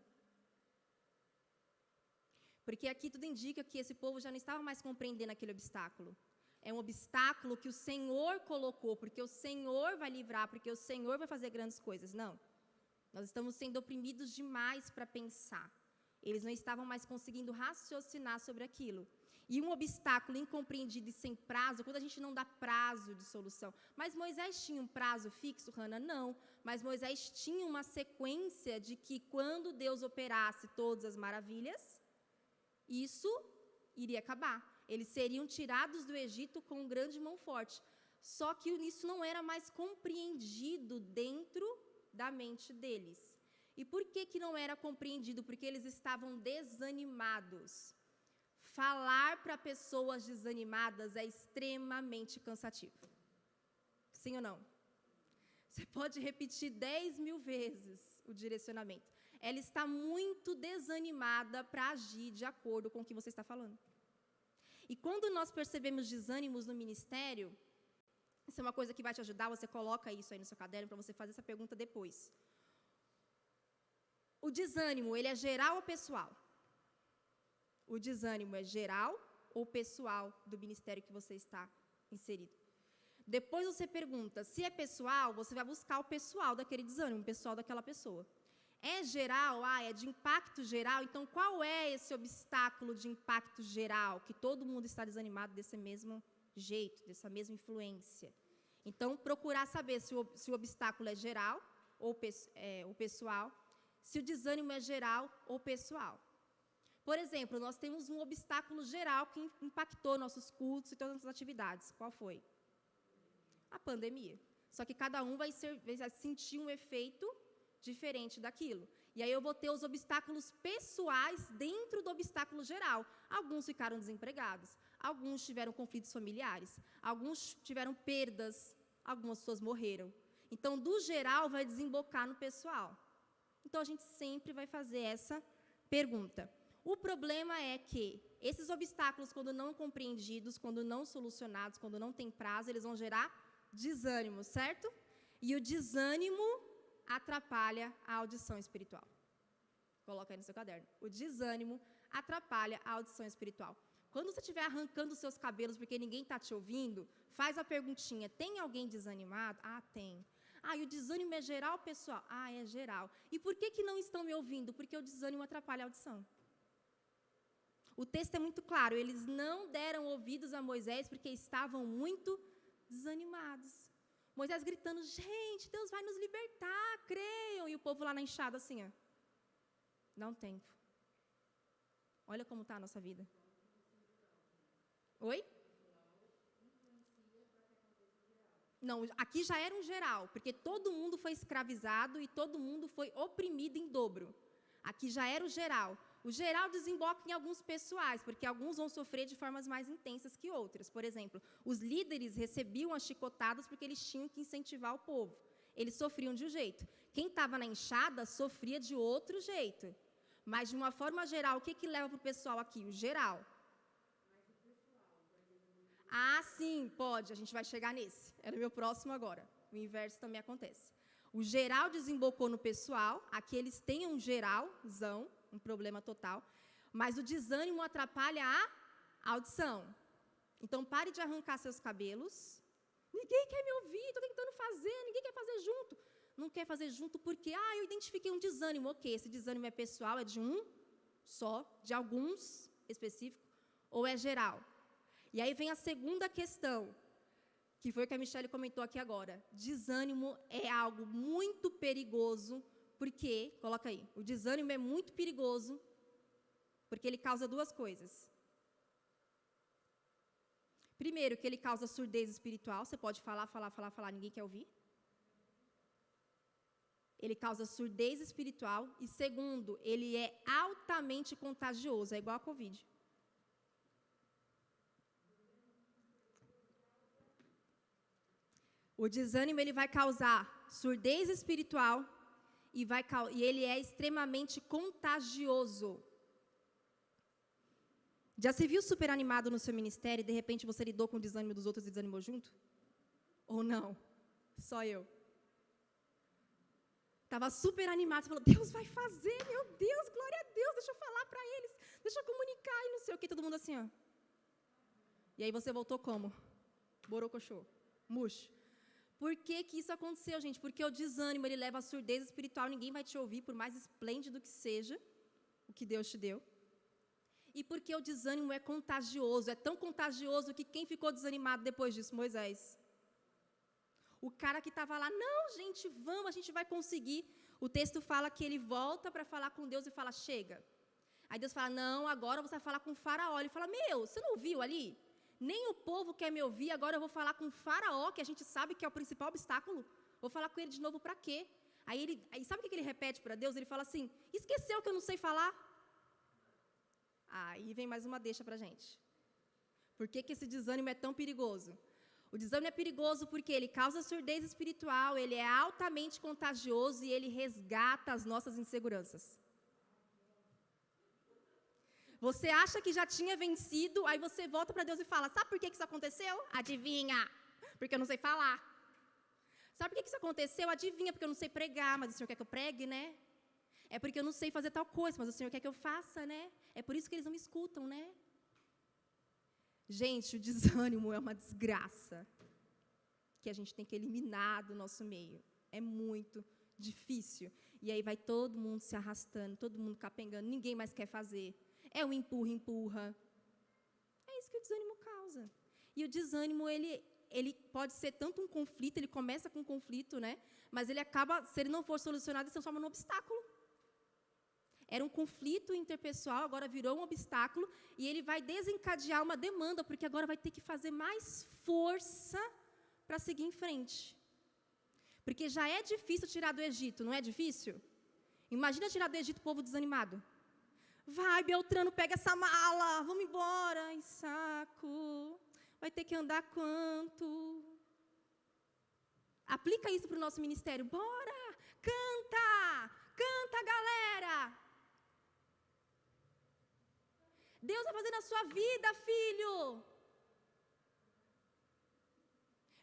Porque aqui tudo indica que esse povo já não estava mais compreendendo aquele obstáculo. É um obstáculo que o Senhor colocou, porque o Senhor vai livrar, porque o Senhor vai fazer grandes coisas. Não. Nós estamos sendo oprimidos demais para pensar. Eles não estavam mais conseguindo raciocinar sobre aquilo. E um obstáculo incompreendido e sem prazo, quando a gente não dá prazo de solução. Mas Moisés tinha um prazo fixo, Hannah? Não. Mas Moisés tinha uma sequência de que quando Deus operasse todas as maravilhas, isso iria acabar. Eles seriam tirados do Egito com grande mão forte. Só que isso não era mais compreendido dentro da mente deles. E por que não era compreendido? Porque eles estavam desanimados. Falar para pessoas desanimadas é extremamente cansativo. Sim ou não? Você pode repetir 10.000 vezes o direcionamento. Ela está muito desanimada para agir de acordo com o que você está falando. E quando nós percebemos desânimos no ministério, isso é uma coisa que vai te ajudar, você coloca isso aí no seu caderno para você fazer essa pergunta depois. O desânimo, ele é geral ou pessoal? O desânimo é geral ou pessoal do ministério que você está inserido? Depois você pergunta, se é pessoal, você vai buscar o pessoal daquele desânimo, o pessoal daquela pessoa. É geral? É de impacto geral? Então, qual é esse obstáculo de impacto geral? Que todo mundo está desanimado desse mesmo jeito, dessa mesma influência. Então, procurar saber se o obstáculo é geral ou pessoal, se o desânimo é geral ou pessoal. Por exemplo, nós temos um obstáculo geral que impactou nossos cultos e todas as nossas atividades. Qual foi? A pandemia. Só que cada um vai sentir um efeito diferente daquilo. E aí eu vou ter os obstáculos pessoais dentro do obstáculo geral. Alguns ficaram desempregados, alguns tiveram conflitos familiares, alguns tiveram perdas, algumas pessoas morreram. Então, do geral vai desembocar no pessoal. Então, a gente sempre vai fazer essa pergunta. O problema é que esses obstáculos, quando não compreendidos, quando não solucionados, quando não tem prazo, eles vão gerar desânimo, certo? E o desânimo atrapalha a audição espiritual. Coloca aí no seu caderno. O desânimo atrapalha a audição espiritual. Quando você estiver arrancando os seus cabelos porque ninguém está te ouvindo, faz a perguntinha, tem alguém desanimado? Tem. E o desânimo é geral, pessoal? É geral. E por que não estão me ouvindo? Porque o desânimo atrapalha a audição. O texto é muito claro, eles não deram ouvidos a Moisés porque estavam muito desanimados. Moisés gritando, gente, Deus vai nos libertar, creiam. E o povo lá na enxada assim, dá um tempo. Olha como está a nossa vida. Oi? Não, aqui já era um geral, porque todo mundo foi escravizado e todo mundo foi oprimido em dobro. Aqui já era o geral. O geral desemboca em alguns pessoais, porque alguns vão sofrer de formas mais intensas que outras. Por exemplo, os líderes recebiam as chicotadas porque eles tinham que incentivar o povo. Eles sofriam de um jeito. Quem estava na enxada sofria de outro jeito. Mas, de uma forma geral, o que leva para o pessoal aqui? O geral. Sim, pode. A gente vai chegar nesse. Era o meu próximo agora. O inverso também acontece. O geral desembocou no pessoal. Aqui eles têm um geralzão, um problema total. Mas o desânimo atrapalha a audição. Então, pare de arrancar seus cabelos. Ninguém quer me ouvir, estou tentando fazer, ninguém quer fazer junto. Não quer fazer junto porque, eu identifiquei um desânimo. Ok, esse desânimo é pessoal, é de um só, de alguns específicos, ou é geral? E aí vem a segunda questão, que foi o que a Michelle comentou aqui agora. Desânimo é algo muito perigoso, porque, coloca aí, o desânimo é muito perigoso, porque ele causa duas coisas. Primeiro, que ele causa surdez espiritual, você pode falar, ninguém quer ouvir. Ele causa surdez espiritual. E segundo, ele é altamente contagioso, é igual a Covid. O desânimo ele vai causar surdez espiritual e ele é extremamente contagioso. Já se viu super animado no seu ministério e de repente você lidou com o desânimo dos outros e desanimou junto? Ou não? Só eu. Estava super animado, você falou, Deus vai fazer, meu Deus, glória a Deus, deixa eu falar para eles, deixa eu comunicar e não sei o que, todo mundo assim, E aí você voltou como? borocochô, murcho. Por que que isso aconteceu, gente? Porque o desânimo, ele leva à surdez espiritual, ninguém vai te ouvir, por mais esplêndido que seja o que Deus te deu. E porque o desânimo é contagioso, é tão contagioso que quem ficou desanimado depois disso? Moisés. O cara que estava lá, não, gente, vamos, a gente vai conseguir. O texto fala que ele volta para falar com Deus e fala, chega. Aí Deus fala, não, agora você vai falar com o faraó. Ele fala, você não ouviu ali? Nem o povo quer me ouvir, agora eu vou falar com o faraó, que a gente sabe que é o principal obstáculo. Vou falar com ele de novo para quê? Aí sabe o que ele repete para Deus? Ele fala assim, esqueceu que eu não sei falar? Aí vem mais uma deixa para a gente. Por que que esse desânimo é tão perigoso? O desânimo é perigoso porque ele causa surdez espiritual, ele é altamente contagioso e ele resgata as nossas inseguranças. Você acha que já tinha vencido, aí você volta para Deus e fala, sabe por que isso aconteceu? Adivinha, porque eu não sei falar. Sabe por que isso aconteceu? Adivinha, porque eu não sei pregar, mas o Senhor quer que eu pregue, né? É porque eu não sei fazer tal coisa, mas o Senhor quer que eu faça, né? É por isso que eles não me escutam, né? Gente, o desânimo é uma desgraça que a gente tem que eliminar do nosso meio. É muito difícil. E aí vai todo mundo se arrastando, todo mundo capengando, ninguém mais quer fazer. É um empurra. É isso que o desânimo causa. E o desânimo, ele pode ser tanto um conflito, ele começa com um conflito, né? Mas ele acaba, se ele não for solucionado, ele se transforma num obstáculo. Era um conflito interpessoal, agora virou um obstáculo, e ele vai desencadear uma demanda, porque agora vai ter que fazer mais força para seguir em frente. Porque já é difícil tirar do Egito, não é difícil? Imagina tirar do Egito o povo desanimado. Vai, Beltrano, pega essa mala, vamos embora. Ai, saco. Vai ter que andar quanto? Aplica isso para o nosso ministério. Bora, canta, galera. Deus vai fazer na sua vida, filho.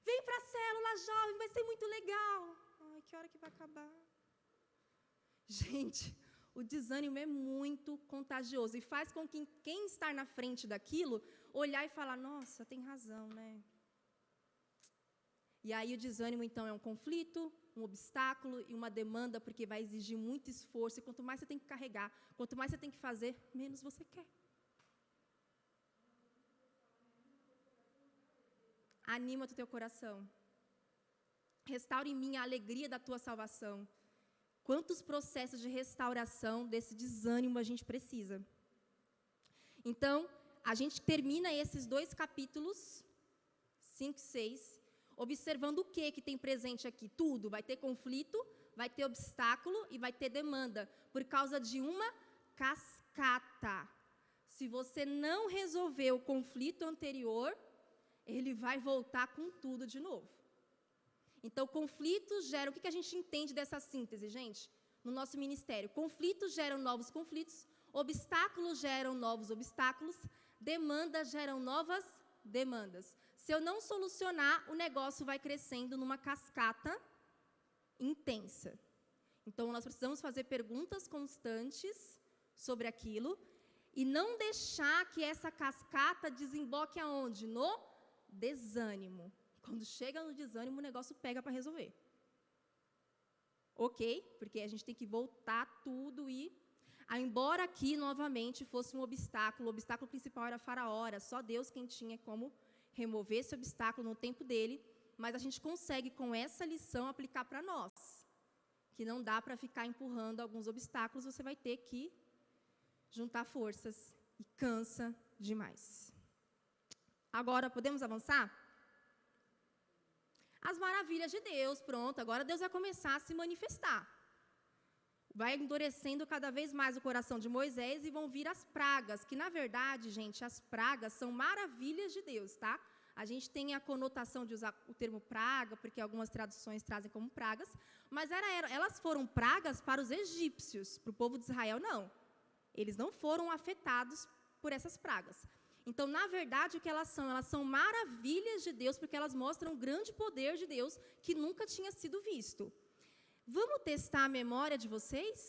Vem para a célula, jovem, vai ser muito legal. Ai, que hora que vai acabar? Gente, o desânimo é muito contagioso e faz com que quem está na frente daquilo olhar e falar, nossa, tem razão, né? E aí o desânimo, então, é um conflito, um obstáculo e uma demanda, porque vai exigir muito esforço, e quanto mais você tem que carregar, quanto mais você tem que fazer, menos você quer. Anima o teu coração. Restaure em mim a alegria da tua salvação. Quantos processos de restauração desse desânimo a gente precisa? Então, a gente termina esses 2 capítulos, 5 e 6, observando o que tem presente aqui? Tudo. Vai ter conflito, vai ter obstáculo e vai ter demanda, por causa de uma cascata. Se você não resolver o conflito anterior, ele vai voltar com tudo de novo. Então, conflitos geram... O que a gente entende dessa síntese, gente? No nosso ministério. Conflitos geram novos conflitos, obstáculos geram novos obstáculos, demandas geram novas demandas. Se eu não solucionar, o negócio vai crescendo numa cascata intensa. Então, nós precisamos fazer perguntas constantes sobre aquilo e não deixar que essa cascata desemboque aonde? No desânimo. Quando chega no desânimo, o negócio pega para resolver. Ok? Porque a gente tem que voltar tudo e... Embora aqui, novamente, fosse um obstáculo, o obstáculo principal era Faraó, era só Deus quem tinha como remover esse obstáculo no tempo dele, mas a gente consegue, com essa lição, aplicar para nós. Que não dá para ficar empurrando alguns obstáculos, você vai ter que juntar forças e cansa demais. Agora, podemos avançar? As maravilhas de Deus, pronto, agora Deus vai começar a se manifestar. Vai endurecendo cada vez mais o coração de Moisés e vão vir as pragas, que na verdade, gente, as pragas são maravilhas de Deus, tá? A gente tem a conotação de usar o termo praga, porque algumas traduções trazem como pragas, mas elas foram pragas para os egípcios, para o povo de Israel, não. Eles não foram afetados por essas pragas. Então, na verdade, o que elas são? Elas são maravilhas de Deus, porque elas mostram o grande poder de Deus que nunca tinha sido visto. Vamos testar a memória de vocês?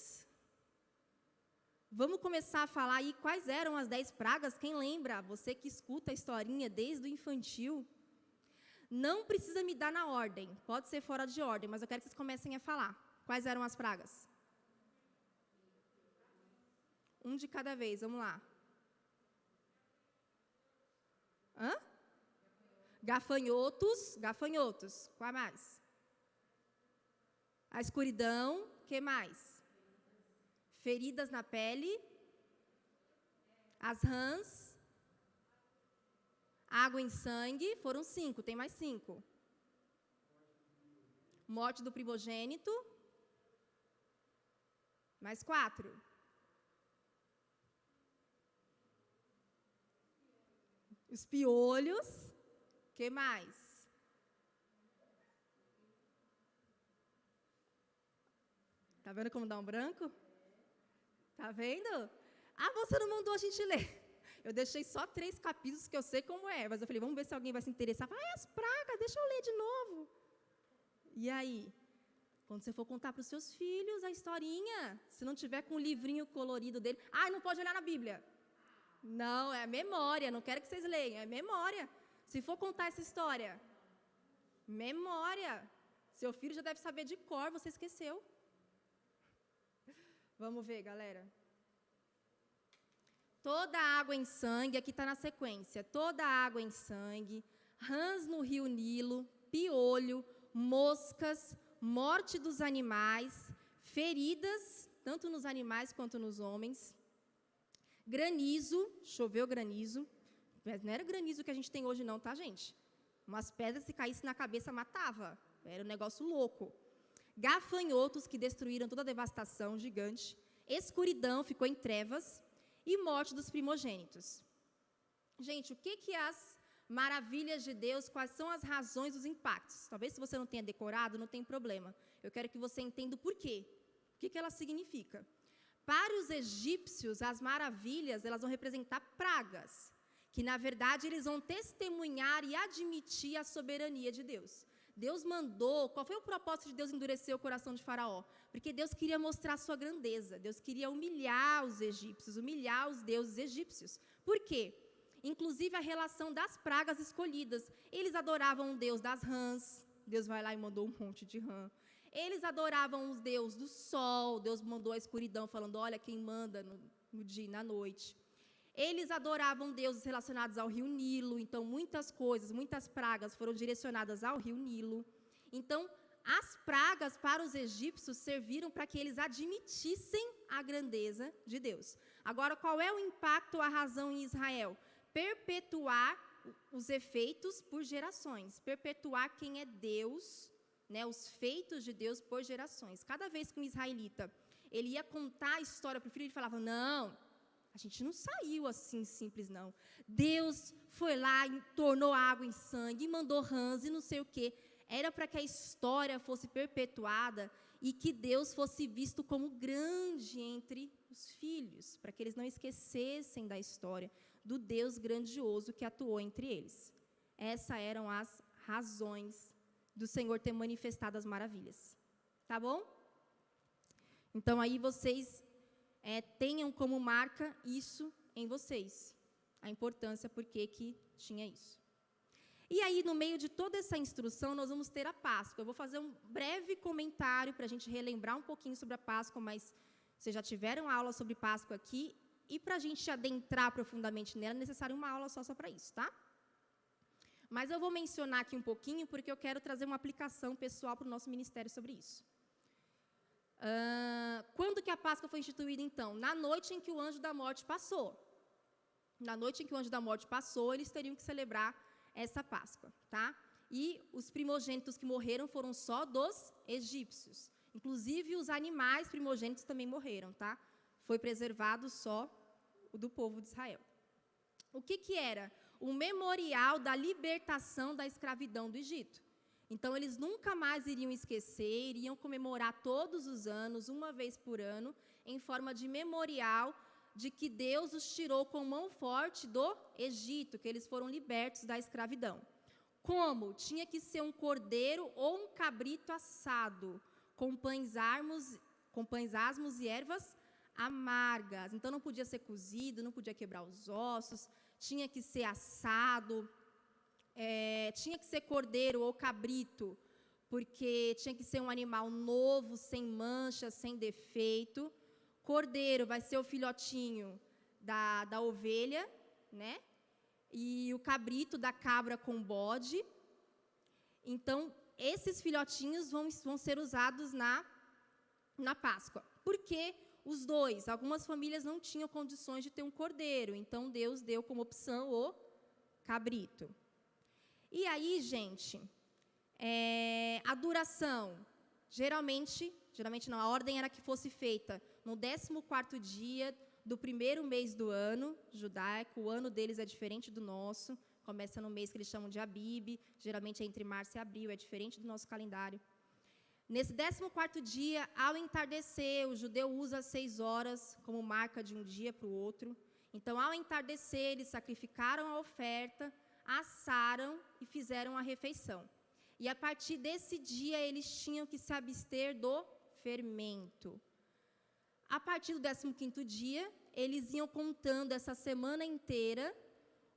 Vamos começar a falar aí quais eram as 10 pragas? Quem lembra? Você que escuta a historinha desde o infantil. Não precisa me dar na ordem, pode ser fora de ordem, mas eu quero que vocês comecem a falar. Quais eram as pragas? Um de cada vez, vamos lá. Hã? Gafanhotos, gafanhotos. Qual mais? A escuridão, que mais? Feridas na pele. As rãs. Água em sangue, foram 5, tem mais 5. Morte do primogênito. Mais 4. Os piolhos. Que mais? Tá vendo como dá um branco? Tá vendo? Ah, você não mandou a gente ler. Eu deixei só 3 capítulos que eu sei como é, mas eu falei, vamos ver se alguém vai se interessar. Ah, as pragas, deixa eu ler de novo. E aí? Quando você for contar para os seus filhos a historinha, se não tiver com o livrinho colorido dele, não pode olhar na Bíblia. Não, é memória, não quero que vocês leiam, é memória. Se for contar essa história, memória. Seu filho já deve saber de cor, você esqueceu. Vamos ver, galera. Toda a água em sangue, aqui está na sequência. Toda a água em sangue, rãs no rio Nilo, piolho, moscas, morte dos animais, feridas, tanto nos animais quanto nos homens, granizo, choveu granizo, mas não era o granizo que a gente tem hoje não, tá, gente? Umas pedras, se caísse na cabeça, matava. Era um negócio louco. Gafanhotos, que destruíram toda a devastação gigante. Escuridão, ficou em trevas. E morte dos primogênitos. Gente, o que as maravilhas de Deus, quais são as razões dos impactos? Talvez se você não tenha decorado, não tem problema. Eu quero que você entenda o porquê. O que ela significa? Para os egípcios, as maravilhas, elas vão representar pragas, que na verdade eles vão testemunhar e admitir a soberania de Deus. Deus mandou, qual foi o propósito de Deus endurecer o coração de Faraó? Porque Deus queria mostrar a sua grandeza, Deus queria humilhar os egípcios, humilhar os deuses egípcios. Por quê? Inclusive a relação das pragas escolhidas. Eles adoravam o Deus das rãs, Deus vai lá e mandou um monte de rã. Eles adoravam os deuses do sol, Deus mandou a escuridão, falando, olha quem manda no dia e na noite. Eles adoravam deuses relacionados ao rio Nilo, então muitas coisas, muitas pragas foram direcionadas ao rio Nilo. Então, as pragas para os egípcios serviram para que eles admitissem a grandeza de Deus. Agora, qual é o impacto, a razão em Israel? Perpetuar os efeitos por gerações, perpetuar quem é Deus, né, os feitos de Deus por gerações. Cada vez que um israelita ele ia contar a história para o filho, ele falava, não, a gente não saiu assim simples, não. Deus foi lá e tornou a água em sangue, e mandou rãs e não sei o quê. Era para que a história fosse perpetuada e que Deus fosse visto como grande entre os filhos, para que eles não esquecessem da história do Deus grandioso que atuou entre eles. Essas eram as razões do Senhor ter manifestado as maravilhas. Tá bom? Então, aí vocês tenham como marca isso em vocês. A importância, por que tinha isso. E aí, no meio de toda essa instrução, nós vamos ter a Páscoa. Eu vou fazer um breve comentário para a gente relembrar um pouquinho sobre a Páscoa, mas vocês já tiveram aula sobre Páscoa aqui, e para a gente adentrar profundamente nela, é necessário uma aula só para isso, tá? Mas eu vou mencionar aqui um pouquinho, porque eu quero trazer uma aplicação pessoal para o nosso ministério sobre isso. Quando que a Páscoa foi instituída, então? Na noite em que o anjo da morte passou. Na noite em que o anjo da morte passou, eles teriam que celebrar essa Páscoa, tá? E os primogênitos que morreram foram só dos egípcios. Inclusive, os animais primogênitos também morreram, tá? Foi preservado só o do povo de Israel. O que era? O memorial da libertação da escravidão do Egito. Então, eles nunca mais iriam esquecer, iriam comemorar todos os anos, uma vez por ano, em forma de memorial de que Deus os tirou com mão forte do Egito, que eles foram libertos da escravidão. Como? Tinha que ser um cordeiro ou um cabrito assado, com pães asmos e ervas amargas. Então, não podia ser cozido, não podia quebrar os ossos, tinha que ser assado. tinha que ser cordeiro ou cabrito, porque tinha que ser um animal novo, sem mancha, sem defeito. Cordeiro vai ser o filhotinho da ovelha, né? E o cabrito da cabra com bode. Então, esses filhotinhos vão ser usados na Páscoa. Por que os dois? Algumas famílias não tinham condições de ter um cordeiro, então Deus deu como opção o cabrito. E aí, gente, a duração, geralmente não, a ordem era que fosse feita no 14º dia do primeiro mês do ano judaico. O ano deles é diferente do nosso, começa no mês que eles chamam de Abib, geralmente é entre março e abril, é diferente do nosso calendário. Nesse 14º dia, ao entardecer, o judeu usa 6 horas como marca de um dia para o outro. Então, ao entardecer, eles sacrificaram a oferta, assaram e fizeram a refeição. E a partir desse dia, eles tinham que se abster do fermento. A partir do 15º dia, eles iam contando essa semana inteira,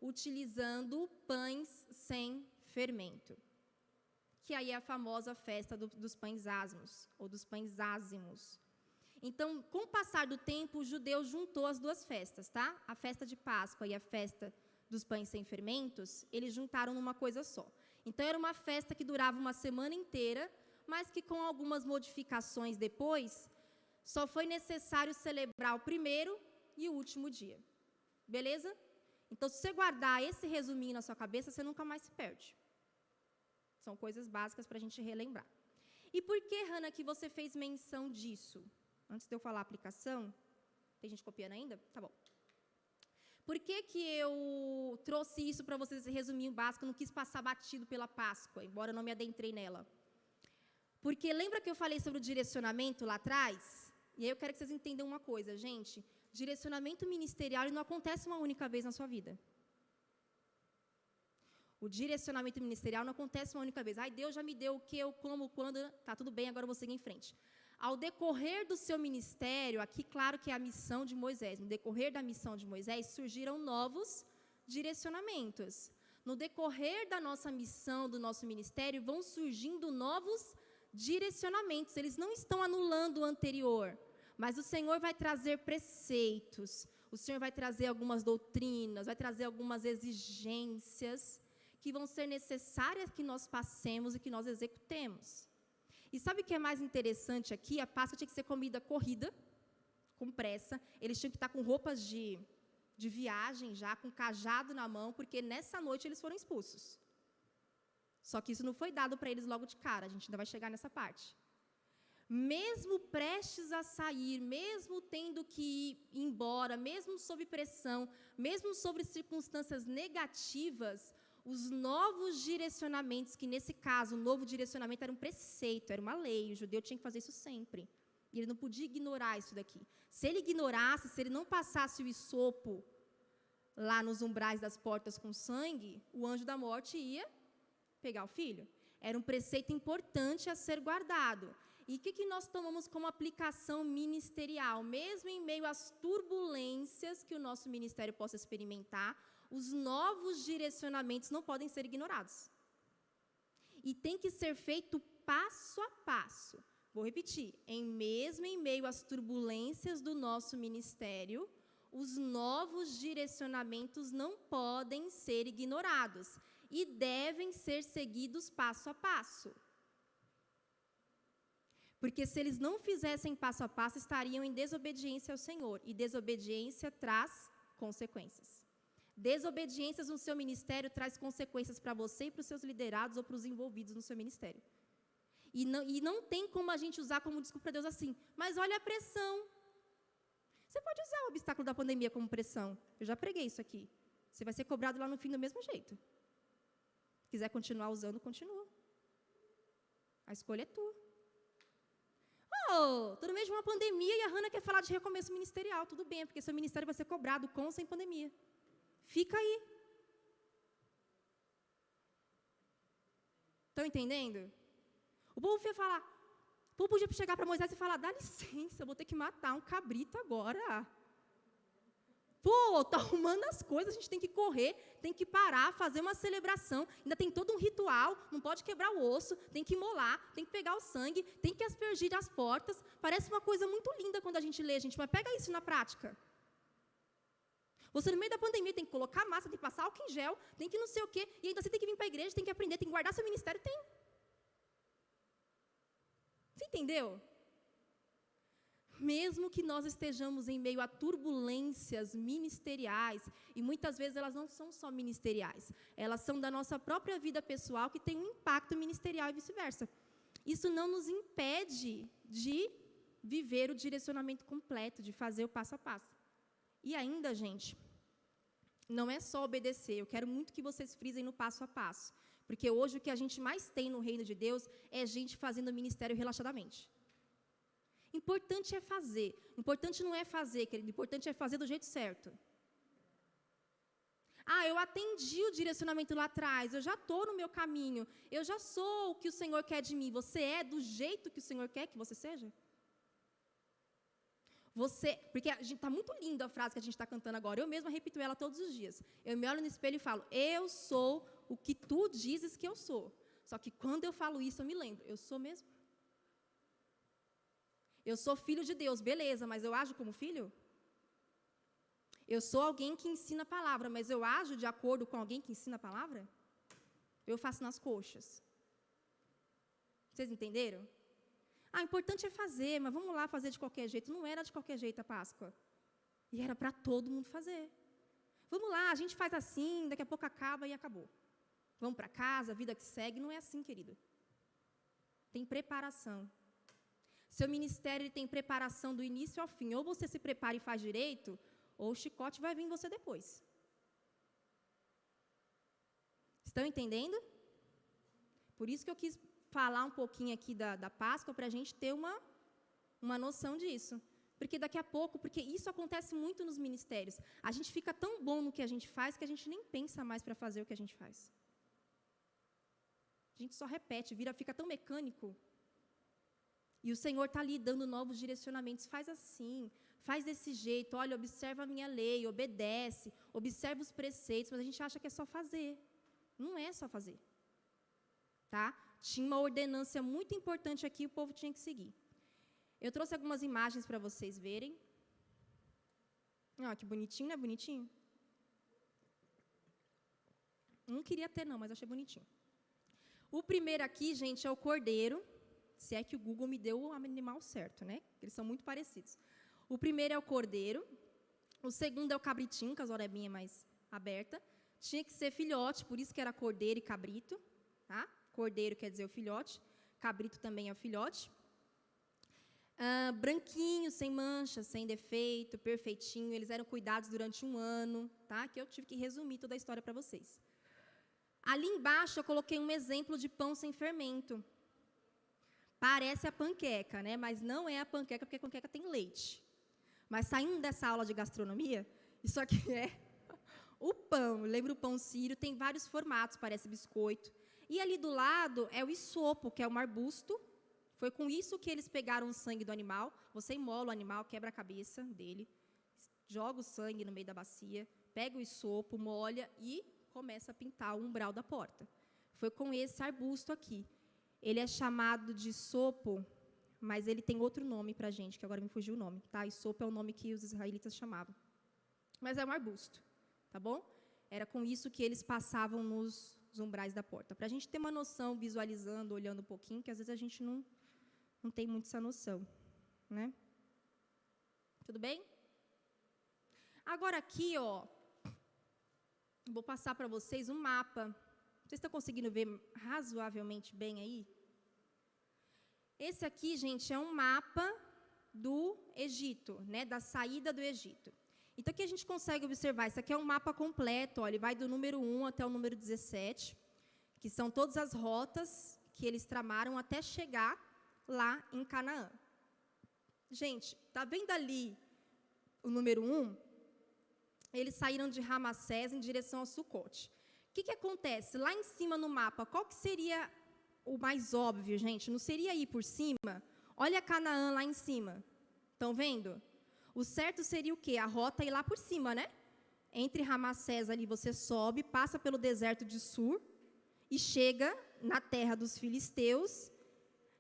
utilizando pães sem fermento, que aí é a famosa festa dos pães asmos, ou dos pães ázimos. Então, com o passar do tempo, o judeu juntou as duas festas, tá? A festa de Páscoa e a festa dos pães sem fermentos, eles juntaram numa coisa só. Então, era uma festa que durava uma semana inteira, mas que com algumas modificações depois, só foi necessário celebrar o primeiro e o último dia. Beleza? Então, se você guardar esse resuminho na sua cabeça, você nunca mais se perde. São coisas básicas para a gente relembrar. E por que, Hannah, que você fez menção disso? Antes de eu falar a aplicação, tem gente copiando ainda? Tá bom. Por que eu trouxe isso para vocês, esse resuminho básico, não quis passar batido pela Páscoa, embora eu não me adentrei nela? Porque lembra que eu falei sobre o direcionamento lá atrás? E aí eu quero que vocês entendam uma coisa, gente. Direcionamento ministerial não acontece uma única vez na sua vida. O direcionamento ministerial não acontece uma única vez. Ai, Deus já me deu o que, eu como, quando. Tá, tudo bem, agora eu vou seguir em frente. Ao decorrer do seu ministério, aqui claro que é a missão de Moisés, no decorrer da missão de Moisés, surgiram novos direcionamentos. No decorrer da nossa missão, do nosso ministério, vão surgindo novos direcionamentos. Eles não estão anulando o anterior, mas o Senhor vai trazer preceitos, o Senhor vai trazer algumas doutrinas, vai trazer algumas exigências que vão ser necessárias que nós passemos e que nós executemos. E sabe o que é mais interessante aqui? A Páscoa tinha que ser comida corrida, com pressa. Eles tinham que estar com roupas de viagem já, com cajado na mão, porque nessa noite eles foram expulsos. Só que isso não foi dado para eles logo de cara, a gente ainda vai chegar nessa parte. Mesmo prestes a sair, mesmo tendo que ir embora, mesmo sob pressão, mesmo sobre circunstâncias negativas, os novos direcionamentos, que nesse caso, o novo direcionamento era um preceito, era uma lei, o judeu tinha que fazer isso sempre. E ele não podia ignorar isso daqui. Se ele ignorasse, se ele não passasse o hisopo lá nos umbrais das portas com sangue, o anjo da morte ia pegar o filho. Era um preceito importante a ser guardado. E o que nós tomamos como aplicação ministerial? Mesmo em meio às turbulências que o nosso ministério possa experimentar, os novos direcionamentos não podem ser ignorados. E tem que ser feito passo a passo. Vou repetir, mesmo em meio às turbulências do nosso ministério, os novos direcionamentos não podem ser ignorados e devem ser seguidos passo a passo. Porque se eles não fizessem passo a passo, estariam em desobediência ao Senhor. E desobediência traz consequências. Desobediências no seu ministério traz consequências para você e para os seus liderados ou para os envolvidos no seu ministério. E não tem como a gente usar como desculpa para Deus assim, mas olha a pressão. Você pode usar o obstáculo da pandemia como pressão. Eu já preguei isso aqui. Você vai ser cobrado lá no fim do mesmo jeito. Se quiser continuar usando, continua. A escolha é tua. Tô no meio de uma pandemia e a Hannah quer falar de recomeço ministerial. Tudo bem, porque seu ministério vai ser cobrado com ou sem pandemia. Fica aí. Estão entendendo? O povo ia falar, o povo podia chegar para Moisés e falar, dá licença, eu vou ter que matar um cabrito agora. Pô, tá arrumando as coisas, a gente tem que correr, tem que parar, fazer uma celebração, ainda tem todo um ritual, não pode quebrar o osso, tem que molar, tem que pegar o sangue, tem que aspergir as portas. Parece uma coisa muito linda quando a gente lê, gente, mas pega isso na prática. Você, no meio da pandemia, tem que colocar máscara, tem que passar álcool em gel, tem que não sei o quê, e ainda você tem que vir para a igreja, tem que aprender, tem que guardar seu ministério, tem. Você entendeu? Mesmo que nós estejamos em meio a turbulências ministeriais, e muitas vezes elas não são só ministeriais, elas são da nossa própria vida pessoal, que tem um impacto ministerial e vice-versa. Isso não nos impede de viver o direcionamento completo, de fazer o passo a passo. E ainda, gente, não é só obedecer, eu quero muito que vocês frisem no passo a passo, porque hoje o que a gente mais tem no reino de Deus é gente fazendo ministério relaxadamente. Importante é fazer. Importante não é fazer, querido. Importante é fazer do jeito certo. Ah, eu atendi o direcionamento lá atrás. Eu já estou no meu caminho. Eu já sou o que o Senhor quer de mim. Você é do jeito que o Senhor quer que você seja? Porque está muito linda a frase que a gente está cantando agora. Eu mesma repito ela todos os dias. Eu me olho no espelho e falo, eu sou o que tu dizes que eu sou. Só que quando eu falo isso, eu me lembro. Eu sou mesmo? Eu sou filho de Deus, beleza, mas eu ajo como filho? Eu sou alguém que ensina a palavra, mas eu ajo de acordo com alguém que ensina a palavra? Eu faço nas coxas. Vocês entenderam? Ah, importante é fazer, mas vamos lá fazer de qualquer jeito. Não era de qualquer jeito a Páscoa. E era para todo mundo fazer. Vamos lá, a gente faz assim, daqui a pouco acaba e acabou. Vamos para casa, a vida que segue. Não é assim, querido. Tem preparação. Seu ministério tem preparação do início ao fim. Ou você se prepara e faz direito, ou o chicote vai vir em você depois. Estão entendendo? Por isso que eu quis falar um pouquinho aqui da Páscoa, para a gente ter uma noção disso. Porque daqui a pouco, porque isso acontece muito nos ministérios, a gente fica tão bom no que a gente faz, que a gente nem pensa mais para fazer o que a gente faz. A gente só repete, fica tão mecânico. E o Senhor está ali dando novos direcionamentos. Faz assim, faz desse jeito. Olha, observa a minha lei, obedece, observa os preceitos. Mas a gente acha que é só fazer. Não é só fazer. Tá? Tinha uma ordenância muito importante aqui, o povo tinha que seguir. Eu trouxe algumas imagens para vocês verem. Que bonitinho, não é bonitinho? Não queria ter não, mas achei bonitinho. O primeiro aqui, gente, é o cordeiro. Se é que o Google me deu o animal certo, né? Eles são muito parecidos. O primeiro é o cordeiro. O segundo é o cabritinho, com as orebinhas mais abertas. Tinha que ser filhote, por isso que era cordeiro e cabrito. Tá? Cordeiro quer dizer o filhote. Cabrito também é o filhote. Branquinho, sem mancha, sem defeito, perfeitinho. Eles eram cuidados durante 1 ano. Tá? Que eu tive que resumir toda a história para vocês. Ali embaixo eu coloquei um exemplo de pão sem fermento. Parece a panqueca, né? Mas não é a panqueca, porque a panqueca tem leite. Mas saindo dessa aula de gastronomia, isso aqui é o pão. Lembra o pão sírio? Tem vários formatos, parece biscoito. E ali do lado é o isopo, que é um arbusto. Foi com isso que eles pegaram o sangue do animal. Você imola o animal, quebra a cabeça dele, joga o sangue no meio da bacia, pega o isopo, molha e começa a pintar o umbral da porta. Foi com esse arbusto aqui. Ele é chamado de isopo, mas ele tem outro nome para a gente, que agora me fugiu o nome. Tá? Isopo é o nome que os israelitas chamavam. Mas é um arbusto, tá bom? Era com isso que eles passavam nos umbrais da porta. Para a gente ter uma noção, visualizando, olhando um pouquinho, que às vezes a gente não tem muito essa noção. Né? Tudo bem? Agora aqui, vou passar para vocês um mapa. Vocês estão conseguindo ver razoavelmente bem aí? Esse aqui, gente, é um mapa do Egito, né, da saída do Egito. Então, aqui a gente consegue observar, isso aqui é um mapa completo, ele vai do número 1 até o número 17, que são todas as rotas que eles tramaram até chegar lá em Canaã. Gente, tá vendo ali o número 1? Eles saíram de Ramassés em direção a Sucote. O que acontece? Lá em cima no mapa, qual que seria o mais óbvio, gente? Não seria ir por cima? Olha Canaã lá em cima. Estão vendo? O certo seria o quê? A rota ir lá por cima, né? Entre Ramassés ali você sobe, passa pelo deserto de Sur e chega na terra dos filisteus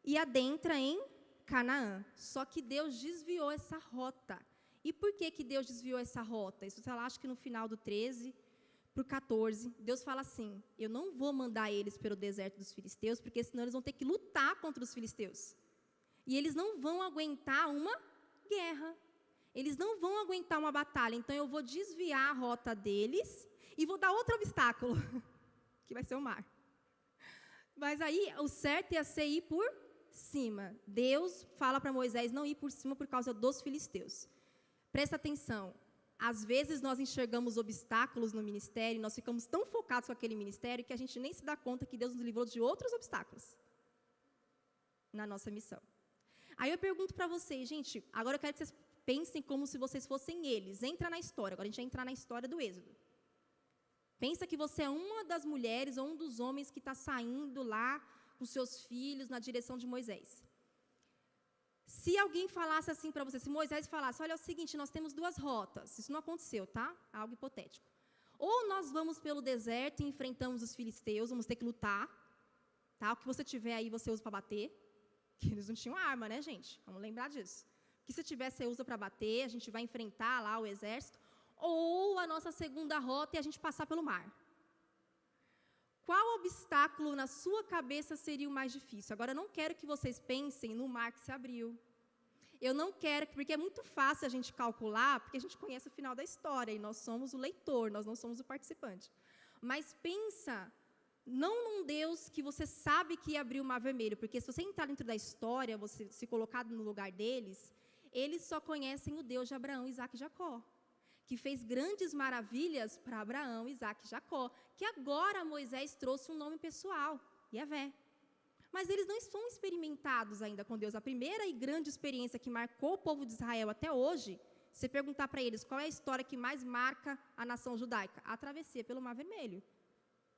e adentra em Canaã. Só que Deus desviou essa rota. E por que Deus desviou essa rota? Isso está lá, acho que no final do 13 para o 14. Deus fala assim, eu não vou mandar eles pelo deserto dos filisteus, porque senão eles vão ter que lutar contra os filisteus. E eles não vão aguentar uma guerra. Eles não vão aguentar uma batalha. Então eu vou desviar a rota deles e vou dar outro obstáculo, que vai ser o mar. Mas aí o certo ia ser ir por cima. Deus fala para Moisés não ir por cima por causa dos filisteus. Presta atenção. Às vezes nós enxergamos obstáculos no ministério, nós ficamos tão focados com aquele ministério que a gente nem se dá conta que Deus nos livrou de outros obstáculos na nossa missão. Aí eu pergunto para vocês, gente, agora eu quero que vocês pensem como se vocês fossem eles. Entra na história, agora a gente vai entrar na história do Êxodo. Pensa que você é uma das mulheres ou um dos homens que está saindo lá com seus filhos na direção de Moisés. Se alguém falasse assim para você, se Moisés falasse, olha, é o seguinte, nós temos duas rotas. Isso não aconteceu, tá? Algo hipotético. Ou nós vamos pelo deserto e enfrentamos os filisteus, vamos ter que lutar. Tá? O que você tiver aí, você usa para bater. Que eles não tinham arma, né, gente? Vamos lembrar disso. O que você tiver, você usa para bater, a gente vai enfrentar lá o exército. Ou a nossa segunda rota é a gente passar pelo mar. Qual obstáculo na sua cabeça seria o mais difícil? Agora, eu não quero que vocês pensem no mar que se abriu. Eu não quero, porque é muito fácil a gente calcular, porque a gente conhece o final da história, e nós somos o leitor, nós não somos o participante. Mas pensa, não num Deus que você sabe que ia abrir o mar vermelho, porque se você entrar dentro da história, você se colocar no lugar deles, eles só conhecem o Deus de Abraão, Isaque e Jacó, que fez grandes maravilhas para Abraão, Isaque e Jacó, que agora Moisés trouxe um nome pessoal, Yahvé. Mas eles não estão experimentados ainda com Deus. A primeira e grande experiência que marcou o povo de Israel até hoje, se você perguntar para eles qual é a história que mais marca a nação judaica, a travessia pelo Mar Vermelho,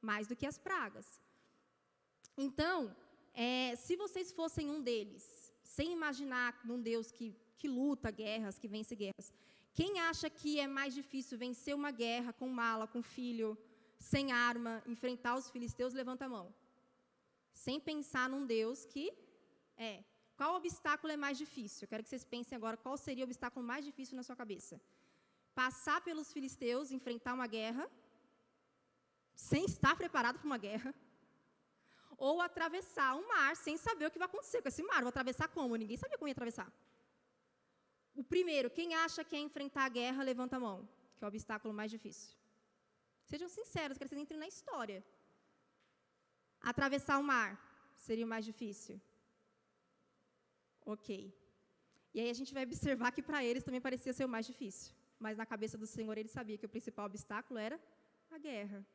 mais do que as pragas. Então, se vocês fossem um deles, sem imaginar num Deus que luta guerras, que vence guerras, quem acha que é mais difícil vencer uma guerra com mala, com filho, sem arma, enfrentar os filisteus, levanta a mão. Sem pensar num Deus que Qual obstáculo é mais difícil? Eu quero que vocês pensem agora qual seria o obstáculo mais difícil na sua cabeça. Passar pelos filisteus, enfrentar uma guerra, sem estar preparado para uma guerra, ou atravessar um mar sem saber o que vai acontecer com esse mar. Vou atravessar como? Ninguém sabia como ia atravessar. O primeiro, quem acha que é enfrentar a guerra, levanta a mão, que é o obstáculo mais difícil. Sejam sinceros, quero que vocês entrem na história. Atravessar o mar seria o mais difícil. Ok. E aí a gente vai observar que para eles também parecia ser o mais difícil. Mas na cabeça do Senhor ele sabia que o principal obstáculo era a guerra.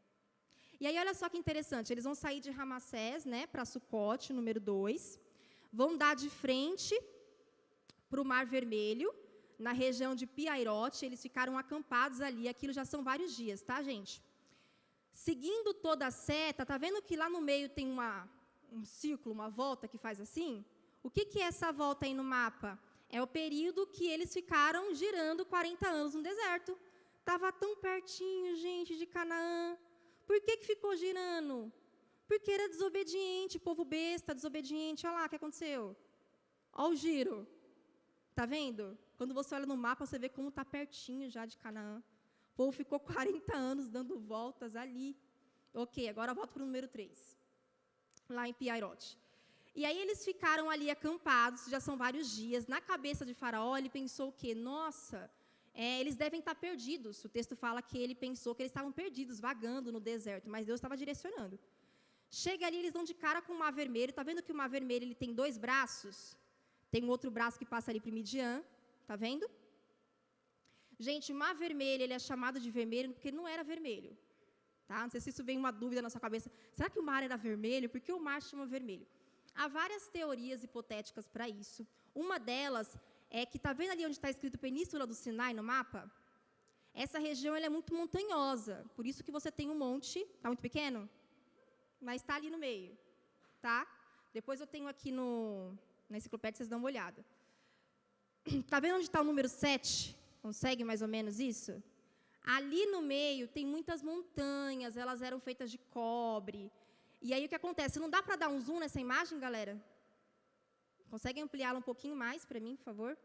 E aí olha só que interessante, eles vão sair de Ramassés, né, para Sucote, número 2, vão dar de frente para o Mar Vermelho, na região de Piairote, eles ficaram acampados ali, aquilo já são vários dias, tá, gente? Seguindo toda a seta, tá vendo que lá no meio tem um círculo, uma volta que faz assim? O que é essa volta aí no mapa? É o período que eles ficaram girando 40 anos no deserto. Estava tão pertinho, gente, de Canaã. Por que ficou girando? Porque era desobediente, povo besta, desobediente. Olha lá o que aconteceu. Olha o giro. Está vendo? Quando você olha no mapa, você vê como está pertinho já de Canaã. O povo ficou 40 anos dando voltas ali. Ok, agora volto para o número 3. Lá em Piairote. E aí eles ficaram ali acampados, já são vários dias. Na cabeça de Faraó, ele pensou o quê? Nossa, eles devem estar perdidos. O texto fala que ele pensou que eles estavam perdidos, vagando no deserto, mas Deus estava direcionando. Chega ali, eles dão de cara com o Mar Vermelho. Está vendo que o Mar Vermelho ele tem 2 braços? Tem um outro braço que passa ali para Midian, está vendo? Gente, o Mar Vermelho ele é chamado de vermelho porque ele não era vermelho. Tá? Não sei se isso vem uma dúvida na sua cabeça. Será que o mar era vermelho? Por que o mar se chama vermelho? Há várias teorias hipotéticas para isso. Uma delas é que, está vendo ali onde está escrito Península do Sinai no mapa? Essa região ela é muito montanhosa, por isso que você tem um monte, está muito pequeno? Mas está ali no meio, tá? Depois eu tenho aqui na enciclopédia, vocês dão uma olhada. Está vendo onde está o número 7? Consegue mais ou menos isso? Ali no meio tem muitas montanhas, elas eram feitas de cobre. E aí o que acontece? Não dá para dar um zoom nessa imagem, galera? Conseguem ampliá-la um pouquinho mais para mim, por favor?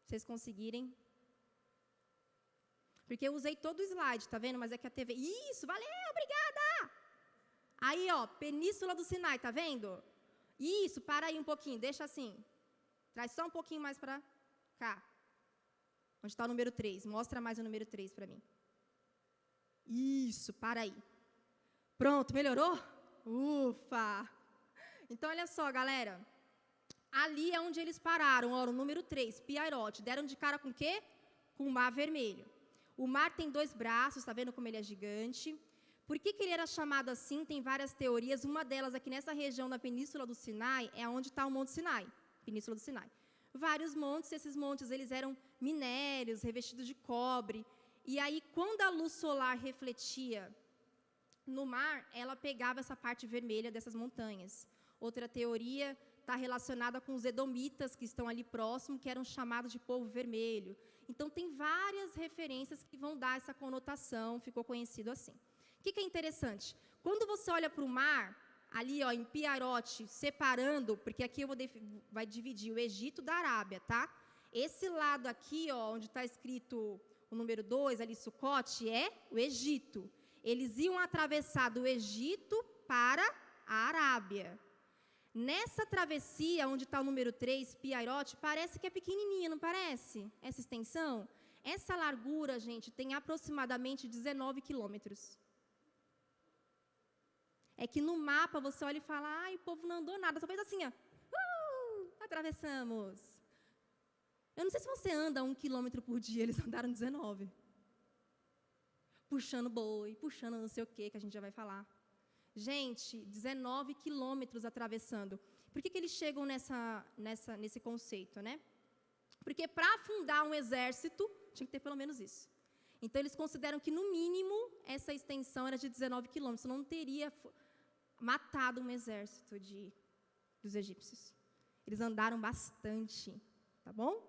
Se vocês conseguirem. Porque eu usei todo o slide, tá vendo? Mas é que a TV... Isso, valeu, obrigada! Aí, ó, Península do Sinai, tá vendo? Isso, para aí um pouquinho, deixa assim. Traz só um pouquinho mais para cá. Onde está o número 3? Mostra mais o número 3 para mim. Isso, para aí. Pronto, melhorou? Ufa! Então, olha só, galera. Ali é onde eles pararam, ó, o número 3, Piairote. Deram de cara com o quê? Com o Mar Vermelho. O mar tem 2 braços, tá vendo como ele é gigante? Por que ele era chamado assim? Tem várias teorias. Uma delas aqui nessa região da Península do Sinai é onde está o Monte Sinai, Península do Sinai. Vários montes, esses montes eles eram minérios, revestidos de cobre. E aí, quando a luz solar refletia no mar, ela pegava essa parte vermelha dessas montanhas. Outra teoria está relacionada com os edomitas que estão ali próximo, que eram chamados de povo vermelho. Então, tem várias referências que vão dar essa conotação, ficou conhecido assim. O que é interessante? Quando você olha para o mar, ali ó, em Piairote, separando, porque aqui vai dividir o Egito da Arábia, tá? Esse lado aqui, ó, onde está escrito o número 2, ali Sucote, é o Egito. Eles iam atravessar do Egito para a Arábia. Nessa travessia, onde está o número 3, Piairote, parece que é pequenininha, não parece? Essa extensão? Essa largura, gente, tem aproximadamente 19 quilômetros. É que no mapa você olha e fala, ai, o povo não andou nada, só fez assim, ó. Atravessamos. Eu não sei se você anda 1 quilômetro por dia, eles andaram 19. Puxando boi, puxando não sei o quê, que a gente já vai falar. Gente, 19 quilômetros atravessando. Por que eles chegam nesse conceito, né? Porque para fundar um exército, tinha que ter pelo menos isso. Então, eles consideram que, no mínimo, essa extensão era de 19 quilômetros. Não teria matado um exército dos egípcios. Eles andaram bastante, tá bom?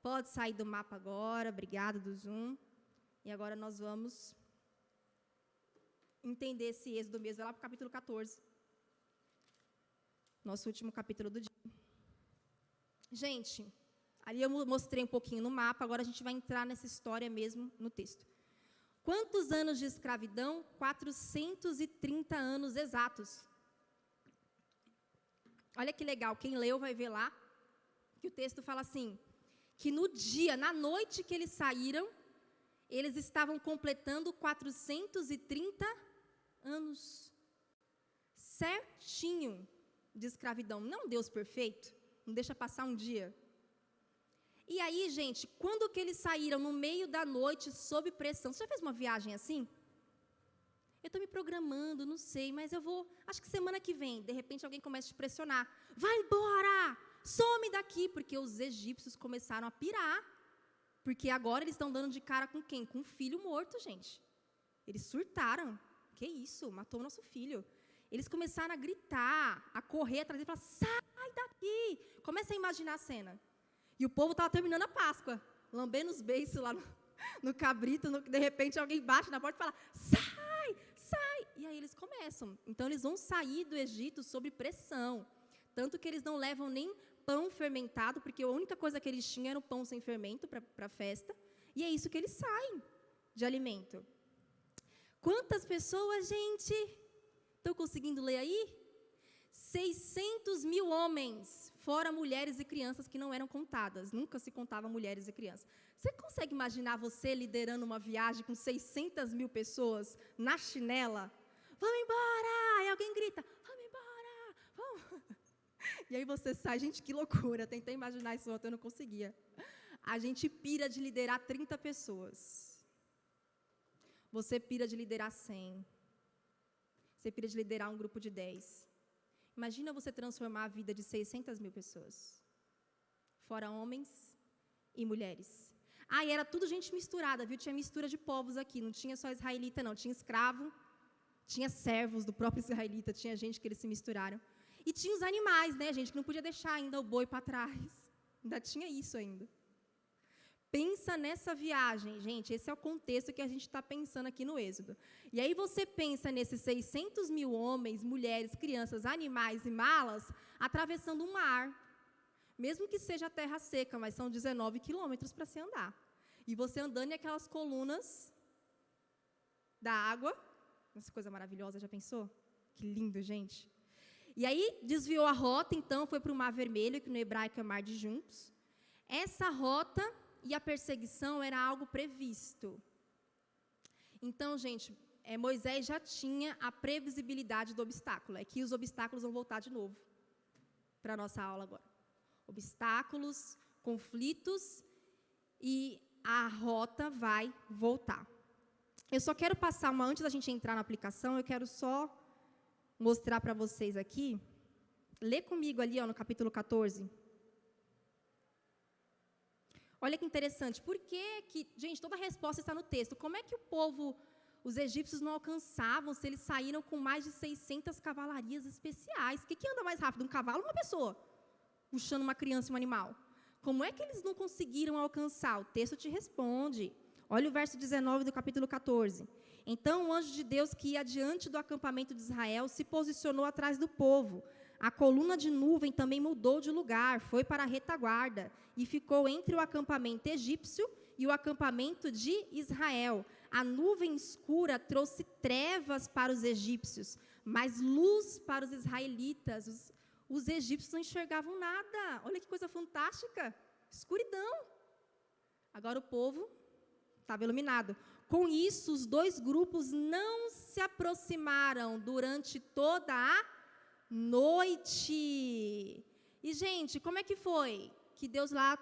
Pode sair do mapa agora, obrigado do zoom. E agora nós vamos entender esse êxodo mesmo, vai lá para o capítulo 14. Nosso último capítulo do dia. Gente, ali eu mostrei um pouquinho no mapa, agora a gente vai entrar nessa história mesmo no texto. Quantos anos de escravidão? 430 anos exatos. Olha que legal, quem leu vai ver lá, que o texto fala assim, que no dia, na noite que eles saíram, eles estavam completando 430 anos. Certinho de escravidão. Não Deus perfeito, não deixa passar um dia. E aí, gente, quando que eles saíram no meio da noite, sob pressão? Você já fez uma viagem assim? Eu estou me programando, não sei, mas eu vou... Acho que semana que vem, de repente, alguém começa a te pressionar. Vai embora! Some daqui! Porque os egípcios começaram a pirar. Porque agora eles estão dando de cara com quem? Com um filho morto, gente. Eles surtaram. Que isso? Matou o nosso filho. Eles começaram a gritar, a correr atrás e falar, sai daqui! Começa a imaginar a cena. E o povo estava terminando a Páscoa, lambendo os beiços lá no cabrito, de repente alguém bate na porta e fala, sai, sai! E aí eles começam. Então eles vão sair do Egito sob pressão. Tanto que eles não levam nem pão fermentado, porque a única coisa que eles tinham era o pão sem fermento para a festa. E é isso que eles saem de alimento. Quantas pessoas, gente? Estão conseguindo ler aí? 600 mil homens, fora mulheres e crianças que não eram contadas. Nunca se contava mulheres e crianças. Você consegue imaginar você liderando uma viagem com 600 mil pessoas na chinela? Vamos embora! E alguém grita, vamos embora! Vamos. E aí você sai, gente, que loucura. Tentei imaginar isso ontem, eu não conseguia. A gente pira de liderar 30 pessoas. Você pira de liderar 100. Você pira de liderar um grupo de 10. Imagina você transformar a vida de 600 mil pessoas. Fora homens e mulheres. Ah, e era tudo gente misturada, viu? Tinha mistura de povos aqui. Não tinha só israelita, não. Tinha escravo, tinha servos do próprio israelita, tinha gente que eles se misturaram. E tinha os animais, né, gente? Que não podia deixar ainda o boi para trás. Ainda tinha isso ainda. Pensa nessa viagem, gente, esse é o contexto que a gente está pensando aqui no Êxodo. E aí você pensa nesses 600 mil homens, mulheres, crianças, animais e malas atravessando um mar. Mesmo que seja terra seca, mas são 19 quilômetros para se andar. E você andando em aquelas colunas da água. Essa coisa maravilhosa, já pensou? Que lindo, gente. E aí desviou a rota, então, foi para o Mar Vermelho, que no hebraico é Mar de Juncos. Essa rota e a perseguição era algo previsto. Então, gente, Moisés já tinha a previsibilidade do obstáculo. É que os obstáculos vão voltar de novo para a nossa aula agora. Obstáculos, conflitos e a rota vai voltar. Eu só quero passar antes da gente entrar na aplicação, eu quero só mostrar para vocês aqui. Lê comigo ali, ó, no capítulo 14. Olha que interessante. Por que, gente, toda a resposta está no texto. Como é que o povo, os egípcios não alcançavam se eles saíram com mais de 600 cavalarias especiais? O que anda mais rápido, um cavalo ou uma pessoa? Puxando uma criança e um animal. Como é que eles não conseguiram alcançar? O texto te responde. Olha o verso 19 do capítulo 14. Então o anjo de Deus que ia diante do acampamento de Israel se posicionou atrás do povo. A coluna de nuvem também mudou de lugar, foi para a retaguarda e ficou entre o acampamento egípcio e o acampamento de Israel. A nuvem escura trouxe trevas para os egípcios, mas luz para os israelitas. Os egípcios não enxergavam nada. Olha que coisa fantástica. Escuridão. Agora o povo estava iluminado. Com isso, os dois grupos não se aproximaram durante toda a noite. E, gente, como é que foi? Que Deus lá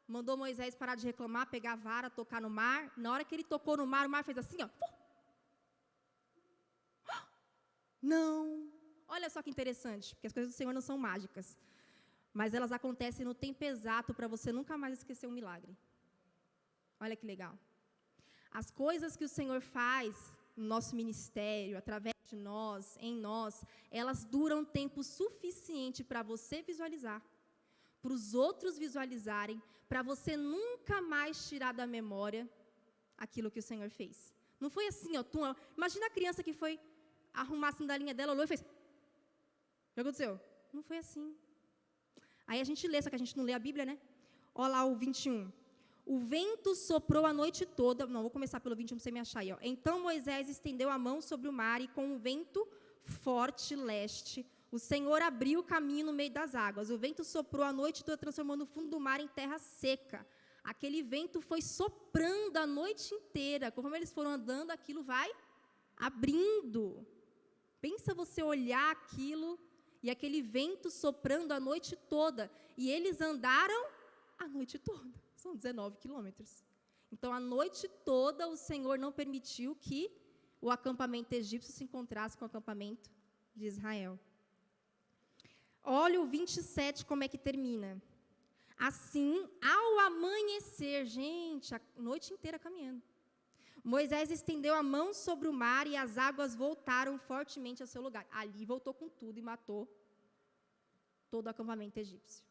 mandou Moisés parar de reclamar, pegar a vara, tocar no mar. Na hora que ele tocou no mar, o mar fez assim, ó. Não. Olha só que interessante, porque as coisas do Senhor não são mágicas. Mas elas acontecem no tempo exato para você nunca mais esquecer um milagre. Olha que legal. As coisas que o Senhor faz no nosso ministério, através de nós, em nós, elas duram tempo suficiente para você visualizar, para os outros visualizarem, para você nunca mais tirar da memória aquilo que o Senhor fez. Não foi assim, ó. Imagina a criança que foi arrumar a sandalinha dela, olhou e fez... O que aconteceu? Não foi assim. Aí a gente lê, só que a gente não lê a Bíblia, né? Olha lá o 21. O vento soprou a noite toda. Não, vou começar pelo 21 para você me achar aí. Ó. Então Moisés estendeu a mão sobre o mar e com um vento forte leste, o Senhor abriu o caminho no meio das águas. O vento soprou a noite toda, transformando o fundo do mar em terra seca. Aquele vento foi soprando a noite inteira. Conforme eles foram andando, aquilo vai abrindo. Pensa você olhar aquilo e aquele vento soprando a noite toda. E eles andaram a noite toda. São 19 quilômetros. Então, a noite toda, o Senhor não permitiu que o acampamento egípcio se encontrasse com o acampamento de Israel. Olha o 27, como é que termina. Assim, ao amanhecer, gente, a noite inteira caminhando, Moisés estendeu a mão sobre o mar e as águas voltaram fortemente ao seu lugar. Ali voltou com tudo e matou todo o acampamento egípcio.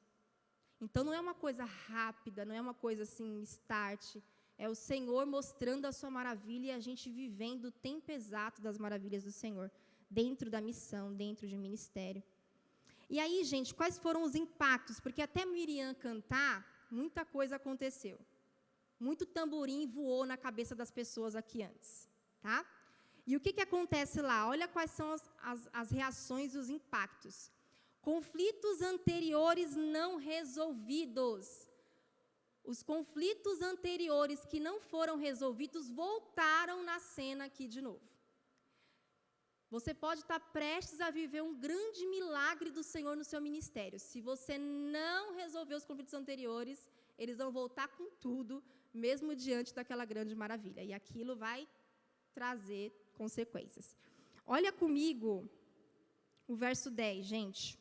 Então, não é uma coisa rápida, não é uma coisa assim, start. É o Senhor mostrando a sua maravilha e a gente vivendo o tempo exato das maravilhas do Senhor, dentro da missão, dentro de um ministério. E aí, gente, quais foram os impactos? Porque até Miriam cantar, muita coisa aconteceu. Muito tamborim voou na cabeça das pessoas aqui antes, tá? E o que acontece lá? Olha quais são as reações e os impactos. Conflitos anteriores não resolvidos. Os conflitos anteriores que não foram resolvidos voltaram na cena aqui de novo. Você pode estar prestes a viver um grande milagre do Senhor no seu ministério. Se você não resolver os conflitos anteriores, eles vão voltar com tudo, mesmo diante daquela grande maravilha. E aquilo vai trazer consequências. Olha comigo o verso 10, gente,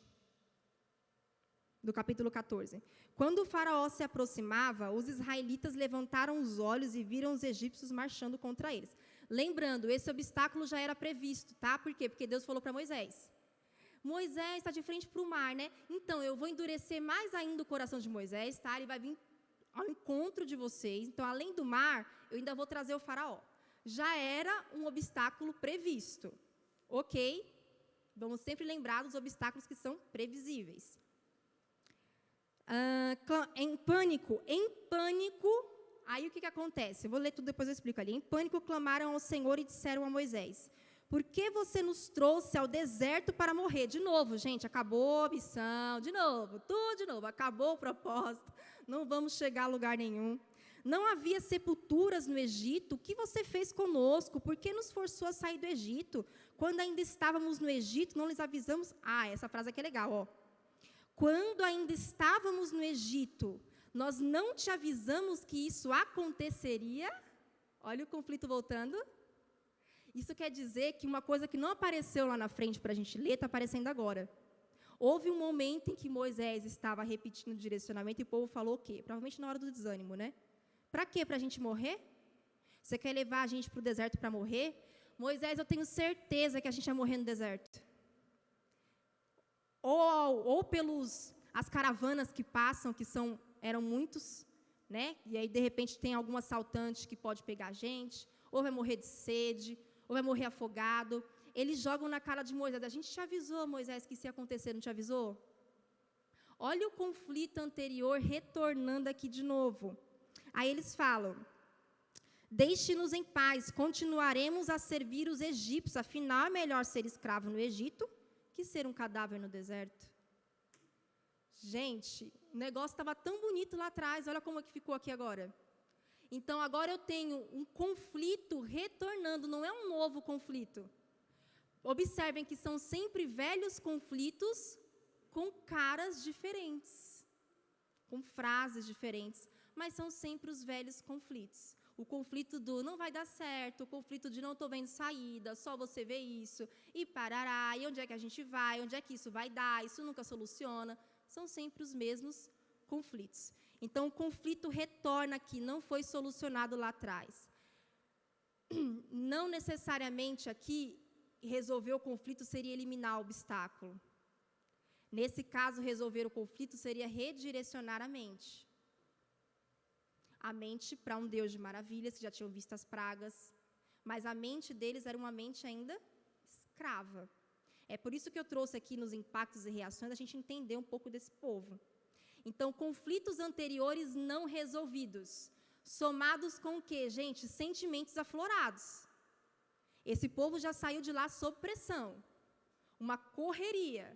do capítulo 14. Quando o faraó se aproximava, os israelitas levantaram os olhos e viram os egípcios marchando contra eles. Lembrando, esse obstáculo já era previsto, tá? Por quê? Porque Deus falou para Moisés. Moisés está de frente para o mar, né? Então, eu vou endurecer mais ainda o coração de Moisés, tá? Ele vai vir ao encontro de vocês. Então, além do mar, eu ainda vou trazer o faraó. Já era um obstáculo previsto, ok? Vamos sempre lembrar dos obstáculos que são previsíveis. Em pânico, aí o que acontece? Eu vou ler tudo, depois eu explico ali. Em pânico, clamaram ao Senhor e disseram a Moisés: por que você nos trouxe ao deserto para morrer? De novo, gente, acabou a missão, de novo, tudo de novo, acabou o propósito, não vamos chegar a lugar nenhum. Não havia sepulturas no Egito, o que você fez conosco? Por que nos forçou a sair do Egito? Quando ainda estávamos no Egito, não lhes avisamos... Ah, essa frase aqui é legal, ó. Quando ainda estávamos no Egito, nós não te avisamos que isso aconteceria? Olha o conflito voltando. Isso quer dizer que uma coisa que não apareceu lá na frente para a gente ler, está aparecendo agora. Houve um momento em que Moisés estava repetindo o direcionamento e o povo falou o quê? Provavelmente na hora do desânimo, né? Para quê? Para a gente morrer? Você quer levar a gente para o deserto para morrer? Moisés, eu tenho certeza que a gente ia morrer no deserto. Ou pelos as caravanas que passam, que eram muitos, né? E aí, de repente, tem algum assaltante que pode pegar a gente, ou vai morrer de sede, ou vai morrer afogado. Eles jogam na cara de Moisés: a gente te avisou, Moisés, que isso ia acontecer, não te avisou? Olha o conflito anterior retornando aqui de novo. Aí eles falam: deixe-nos em paz, continuaremos a servir os egípcios, afinal é melhor ser escravo no Egito que ser um cadáver no deserto. Gente, o negócio estava tão bonito lá atrás, olha como é que ficou aqui agora. Então, agora eu tenho um conflito retornando, não é um novo conflito. Observem que são sempre velhos conflitos com caras diferentes, com frases diferentes, mas são sempre os velhos conflitos. O conflito do não vai dar certo, o conflito de não estou vendo saída, só você vê isso, e parará, e onde é que a gente vai, onde é que isso vai dar, isso nunca soluciona. São sempre os mesmos conflitos. Então, o conflito retorna aqui, não foi solucionado lá atrás. Não necessariamente aqui, resolver o conflito seria eliminar o obstáculo. Nesse caso, resolver o conflito seria redirecionar a mente. A mente para um Deus de maravilhas, que já tinham visto as pragas, mas a mente deles era uma mente ainda escrava. É por isso que eu trouxe aqui nos impactos e reações, a gente entender um pouco desse povo. Então, conflitos anteriores não resolvidos, somados com o quê, gente? Sentimentos aflorados. Esse povo já saiu de lá sob pressão, uma correria,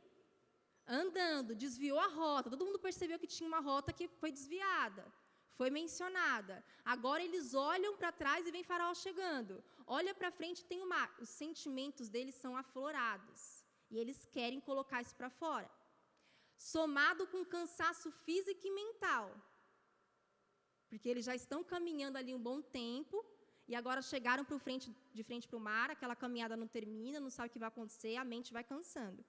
andando, desviou a rota, todo mundo percebeu que tinha uma rota que foi desviada, foi mencionada. Agora eles olham para trás e vem Faraó chegando. Olha para frente e tem o mar. Os sentimentos deles são aflorados. E eles querem colocar isso para fora. Somado com cansaço físico e mental. Porque eles já estão caminhando ali um bom tempo. E agora chegaram de frente para o mar. Aquela caminhada não termina, não sabe o que vai acontecer. A mente vai cansando.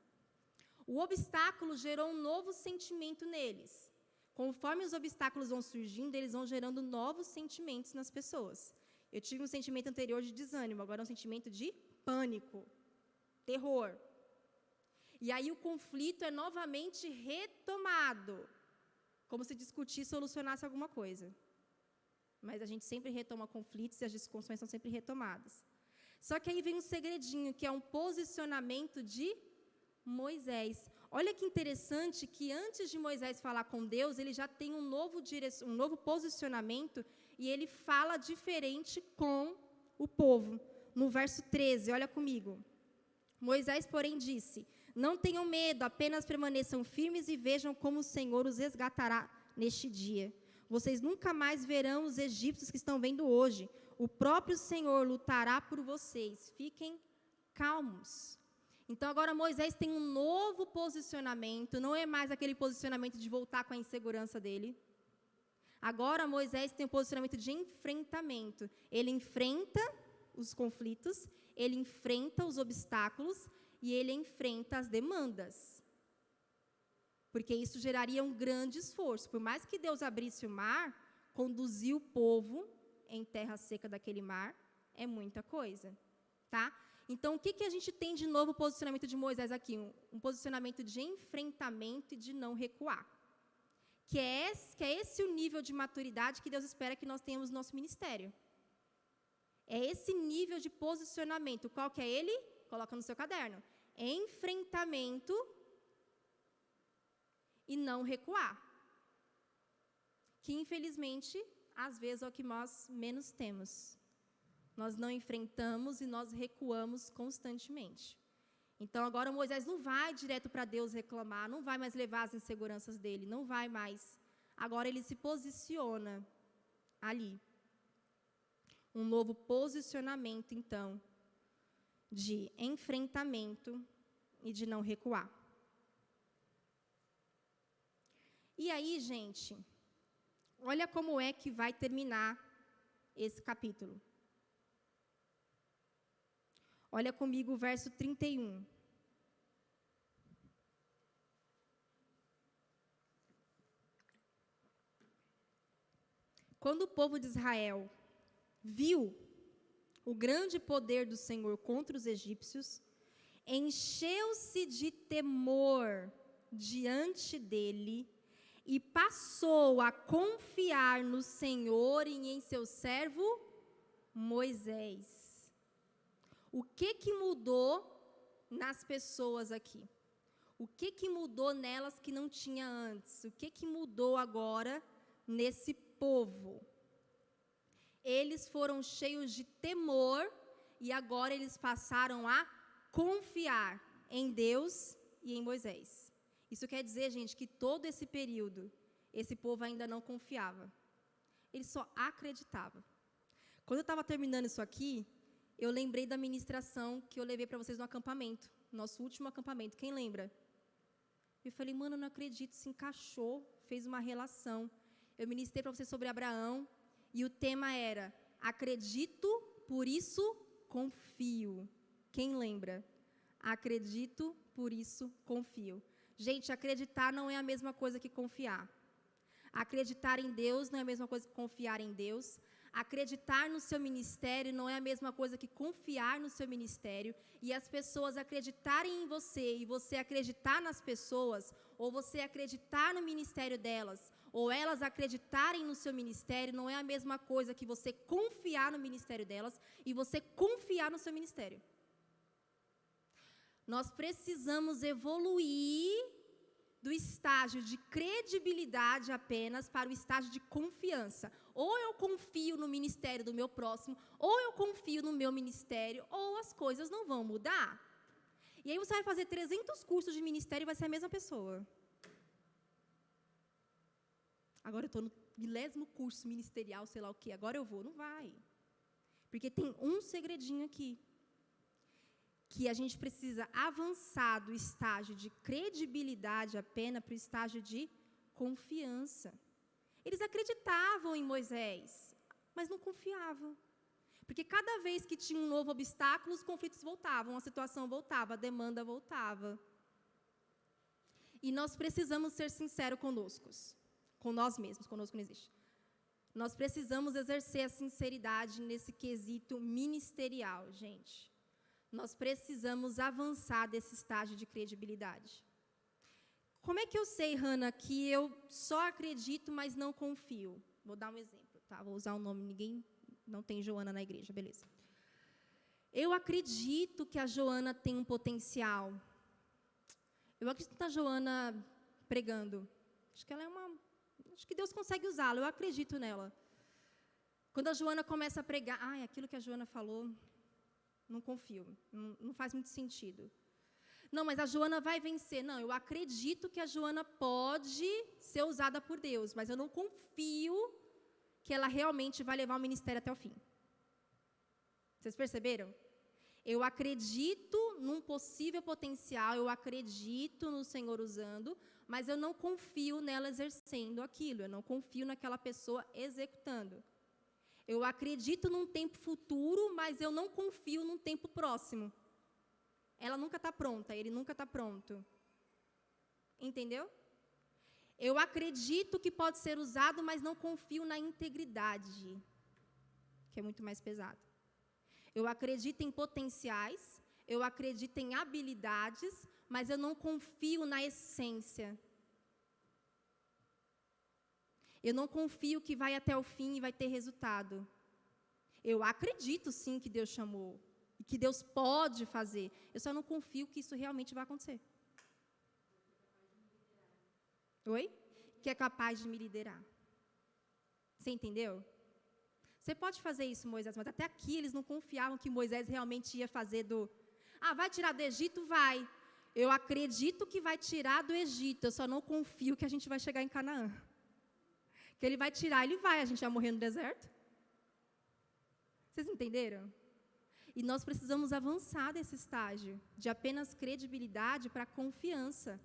O obstáculo gerou um novo sentimento neles. Conforme os obstáculos vão surgindo, eles vão gerando novos sentimentos nas pessoas. Eu tive um sentimento anterior de desânimo, agora é um sentimento de pânico, terror. E aí o conflito é novamente retomado, como se discutir e solucionasse alguma coisa. Mas a gente sempre retoma conflitos e as discussões são sempre retomadas. Só que aí vem um segredinho, que é um posicionamento de Moisés. Olha que interessante que antes de Moisés falar com Deus, ele já tem um novo posicionamento e ele fala diferente com o povo. No verso 13, olha comigo. Moisés, porém, disse: não tenham medo, apenas permaneçam firmes e vejam como o Senhor os resgatará neste dia. Vocês nunca mais verão os egípcios que estão vendo hoje. O próprio Senhor lutará por vocês. Fiquem calmos. Então, agora Moisés tem um novo posicionamento, não é mais aquele posicionamento de voltar com a insegurança dele. Agora, Moisés tem um posicionamento de enfrentamento. Ele enfrenta os conflitos, ele enfrenta os obstáculos e ele enfrenta as demandas. Porque isso geraria um grande esforço. Por mais que Deus abrisse o mar, conduzir o povo em terra seca daquele mar é muita coisa, tá? Então, o que a gente tem de novo posicionamento de Moisés aqui? Um posicionamento de enfrentamento e de não recuar. Que é esse o nível de maturidade que Deus espera que nós tenhamos no nosso ministério. É esse nível de posicionamento. Qual que é ele? Coloca no seu caderno. Enfrentamento e não recuar. Que, infelizmente, às vezes é o que nós menos temos. Nós não enfrentamos e nós recuamos constantemente. Então, agora Moisés não vai direto para Deus reclamar, não vai mais levar as inseguranças dele, não vai mais. Agora ele se posiciona ali. Um novo posicionamento, então, de enfrentamento e de não recuar. E aí, gente, olha como é que vai terminar esse capítulo. Olha comigo o verso 31. Quando o povo de Israel viu o grande poder do Senhor contra os egípcios, encheu-se de temor diante dele e passou a confiar no Senhor e em seu servo Moisés. O que mudou nas pessoas aqui? O que mudou nelas que não tinha antes? O que mudou agora nesse povo? Eles foram cheios de temor e agora eles passaram a confiar em Deus e em Moisés. Isso quer dizer, gente, que todo esse período, esse povo ainda não confiava. Ele só acreditava. Quando eu estava terminando isso aqui, eu lembrei da ministração que eu levei para vocês no acampamento, nosso último acampamento. Quem lembra? Eu falei, mano, eu não acredito, se encaixou, fez uma relação. Eu ministrei para vocês sobre Abraão e o tema era, acredito, por isso confio. Quem lembra? Acredito, por isso confio. Gente, acreditar não é a mesma coisa que confiar. Acreditar em Deus não é a mesma coisa que confiar em Deus. Acreditar no seu ministério não é a mesma coisa que confiar no seu ministério. E as pessoas acreditarem em você e você acreditar nas pessoas, ou você acreditar no ministério delas, ou elas acreditarem no seu ministério, não é a mesma coisa que você confiar no ministério delas e você confiar no seu ministério. Nós precisamos evoluir do estágio de credibilidade apenas para o estágio de confiança. Ou eu confio no ministério do meu próximo, ou eu confio no meu ministério, ou as coisas não vão mudar. E aí você vai fazer 300 cursos de ministério e vai ser a mesma pessoa. Agora eu estou no 10º curso ministerial, sei lá o quê, agora eu vou. Não vai. Porque tem um segredinho aqui. Que a gente precisa avançar do estágio de credibilidade apenas para o estágio de confiança. Eles acreditavam em Moisés, mas não confiavam. Porque cada vez que tinha um novo obstáculo, os conflitos voltavam, a situação voltava, a demanda voltava. E nós precisamos ser sinceros conosco, com nós mesmos, conosco não existe. Nós precisamos exercer a sinceridade nesse quesito ministerial, gente. Nós precisamos avançar desse estágio de credibilidade. Como é que eu sei, Hannah, que eu só acredito, mas não confio? Vou dar um exemplo, tá? Vou usar o nome, não tem Joana na igreja, beleza. Eu acredito que a Joana tem um potencial. Eu acredito na Joana pregando. Acho que Deus consegue usá-la, eu acredito nela. Quando a Joana começa a pregar, aquilo que a Joana falou, não confio, não faz muito sentido. Não, mas a Joana vai vencer. Não, eu acredito que a Joana pode ser usada por Deus, mas eu não confio que ela realmente vai levar o ministério até o fim. Vocês perceberam? Eu acredito num possível potencial, eu acredito no Senhor usando, mas eu não confio nela exercendo aquilo, eu não confio naquela pessoa executando. Eu acredito num tempo futuro, mas eu não confio num tempo próximo. Ela nunca está pronta, ele nunca está pronto. Entendeu? Eu acredito que pode ser usado, mas não confio na integridade, que é muito mais pesado. Eu acredito em potenciais, eu acredito em habilidades, mas eu não confio na essência. Eu não confio que vai até o fim e vai ter resultado. Eu acredito, sim, que Deus chamou, e que Deus pode fazer. Eu só não confio que isso realmente vai acontecer. Oi? Que é capaz de me liderar. Você entendeu? Você pode fazer isso, Moisés, mas até aqui eles não confiavam que Moisés realmente ia fazer do... vai tirar do Egito? Vai. Eu acredito que vai tirar do Egito, eu só não confio que a gente vai chegar em Canaã. Que ele vai tirar, ele vai, a gente vai morrer no deserto. Vocês entenderam? E nós precisamos avançar desse estágio, de apenas credibilidade para confiança.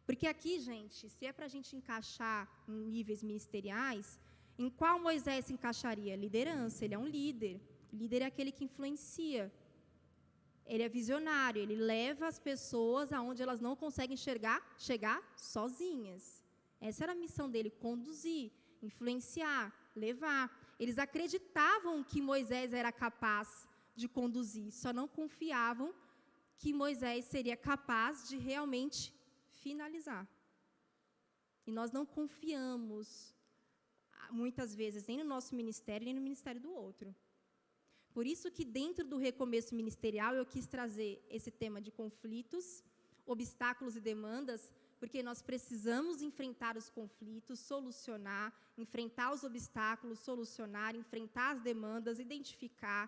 Porque aqui, gente, se é para a gente encaixar em níveis ministeriais, em qual Moisés se encaixaria? Liderança, ele é um líder. O líder é aquele que influencia. Ele é visionário, ele leva as pessoas aonde elas não conseguem chegar sozinhas. Essa era a missão dele, conduzir, influenciar, levar. Eles acreditavam que Moisés era capaz de conduzir, só não confiavam que Moisés seria capaz de realmente finalizar. E nós não confiamos, muitas vezes, nem no nosso ministério, nem no ministério do outro. Por isso que dentro do recomeço ministerial eu quis trazer esse tema de conflitos, obstáculos e demandas, porque nós precisamos enfrentar os conflitos, solucionar, enfrentar os obstáculos, solucionar, enfrentar as demandas, identificar,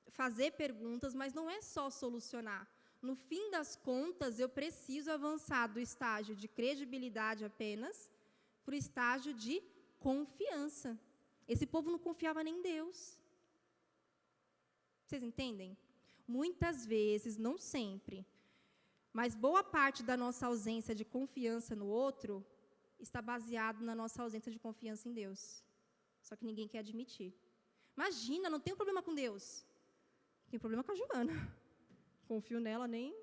fazer perguntas, mas não é só solucionar. No fim das contas, eu preciso avançar do estágio de credibilidade apenas para o estágio de confiança. Esse povo não confiava nem em Deus. Vocês entendem? Muitas vezes, não sempre, mas boa parte da nossa ausência de confiança no outro está baseado na nossa ausência de confiança em Deus. Só que ninguém quer admitir. Imagina, não tem problema com Deus. Tem problema com a Joana. Confio nela nem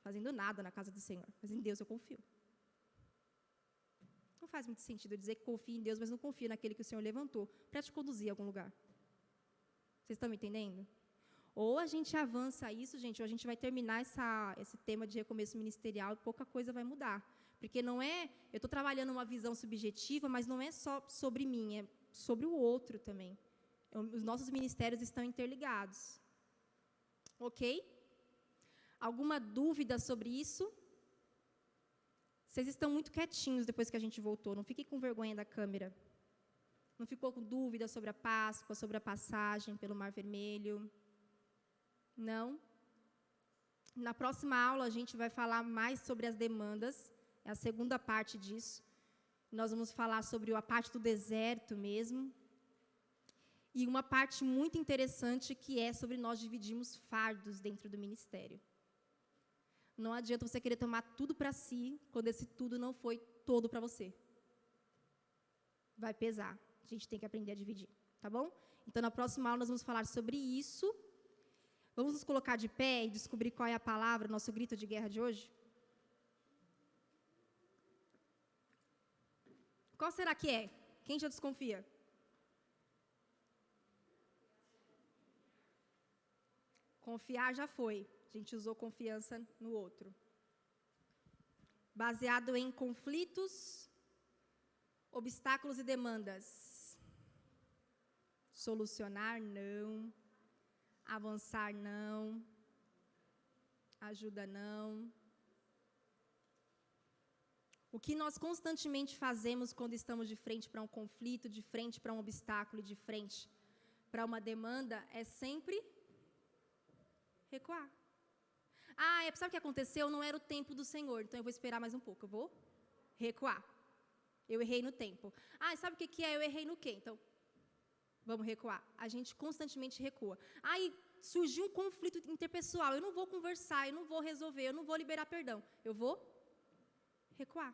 fazendo nada na casa do Senhor. Mas em Deus eu confio. Não faz muito sentido dizer que confio em Deus, mas não confio naquele que o Senhor levantou para te conduzir a algum lugar. Vocês estão me entendendo? Ou a gente avança isso, gente, ou a gente vai terminar esse tema de recomeço ministerial e pouca coisa vai mudar. Porque não é... Eu estou trabalhando uma visão subjetiva, mas não é só sobre mim, é sobre o outro também. Os nossos ministérios estão interligados. Ok? Alguma dúvida sobre isso? Vocês estão muito quietinhos depois que a gente voltou. Não fiquem com vergonha da câmera. Não ficou com dúvida sobre a Páscoa, sobre a passagem pelo Mar Vermelho? Não? Na próxima aula, a gente vai falar mais sobre as demandas. É a segunda parte disso. Nós vamos falar sobre a parte do deserto mesmo. E uma parte muito interessante que é sobre nós dividirmos fardos dentro do ministério. Não adianta você querer tomar tudo para si, quando esse tudo não foi todo para você. Vai pesar. A gente tem que aprender a dividir, tá bom? Então, na próxima aula, nós vamos falar sobre isso. Vamos nos colocar de pé e descobrir qual é a palavra, nosso grito de guerra de hoje? Qual será que é? Quem já desconfia? Confiar já foi. A gente usou confiança no outro. Baseado em conflitos, obstáculos e demandas. Solucionar, não. Avançar, não. Ajuda, não. O que nós constantemente fazemos quando estamos de frente para um conflito, de frente para um obstáculo, de frente para uma demanda, é sempre recuar. Sabe o que aconteceu? Não era o tempo do Senhor, então eu vou esperar mais um pouco. Eu vou recuar. Eu errei no tempo. Sabe o que é? Eu errei no quê? Então, vamos recuar. A gente constantemente recua. Surgiu um conflito interpessoal. Eu não vou conversar, eu não vou resolver, eu não vou liberar perdão. Eu vou recuar.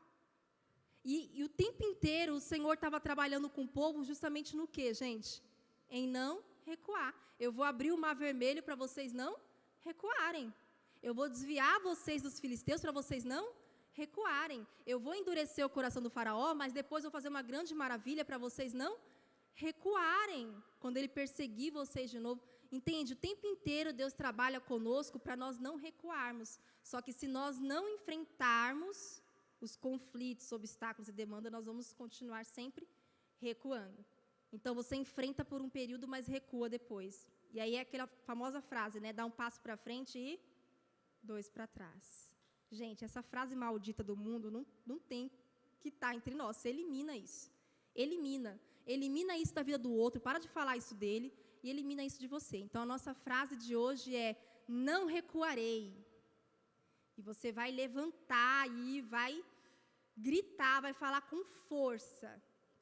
E o tempo inteiro o Senhor estava trabalhando com o povo justamente no quê, gente? Em não recuar. Eu vou abrir o Mar Vermelho para vocês não recuarem. Eu vou desviar vocês dos filisteus para vocês não recuarem. Eu vou endurecer o coração do faraó, mas depois vou fazer uma grande maravilha para vocês não recuarem. Quando ele perseguir vocês de novo. Entende? O tempo inteiro Deus trabalha conosco para nós não recuarmos. Só que se nós não enfrentarmos os conflitos, obstáculos e demandas, nós vamos continuar sempre recuando. Então, você enfrenta por um período, mas recua depois. E aí é aquela famosa frase, né? Dá um passo para frente e 2 para trás. Gente, essa frase maldita do mundo não tem que estar entre nós. Você elimina isso. Elimina. Elimina isso da vida do outro. Para de falar isso dele e elimina isso de você. Então, a nossa frase de hoje é: não recuarei. E você vai levantar e vai gritar, vai falar com força.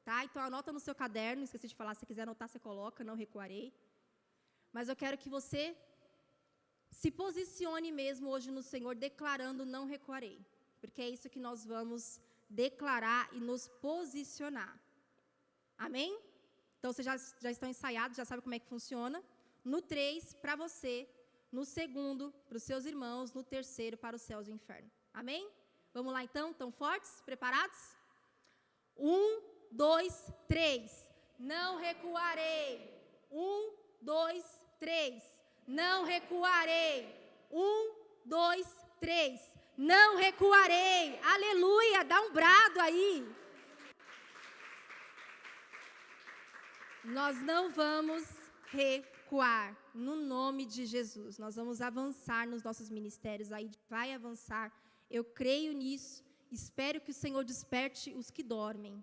Tá? Então, anota no seu caderno. Esqueci de falar, se você quiser anotar, você coloca: não recuarei. Mas eu quero que você se posicione mesmo hoje no Senhor, declarando: não recuarei. Porque é isso que nós vamos declarar e nos posicionar. Amém? Então, vocês já estão ensaiados, já sabem como é que funciona. No 3, para você. No 2, para os seus irmãos. No 3, para os céus e o inferno. Amém? Vamos lá, então? Estão fortes? Preparados? 1, 2, 3. Não recuarei. 1, 2, 3. Não recuarei. 1, 2, 3. Não recuarei. Aleluia! Dá um brado aí. Nós não vamos recuar, no nome de Jesus. Nós vamos avançar nos nossos ministérios, aí vai avançar. Eu creio nisso, espero que o Senhor desperte os que dormem,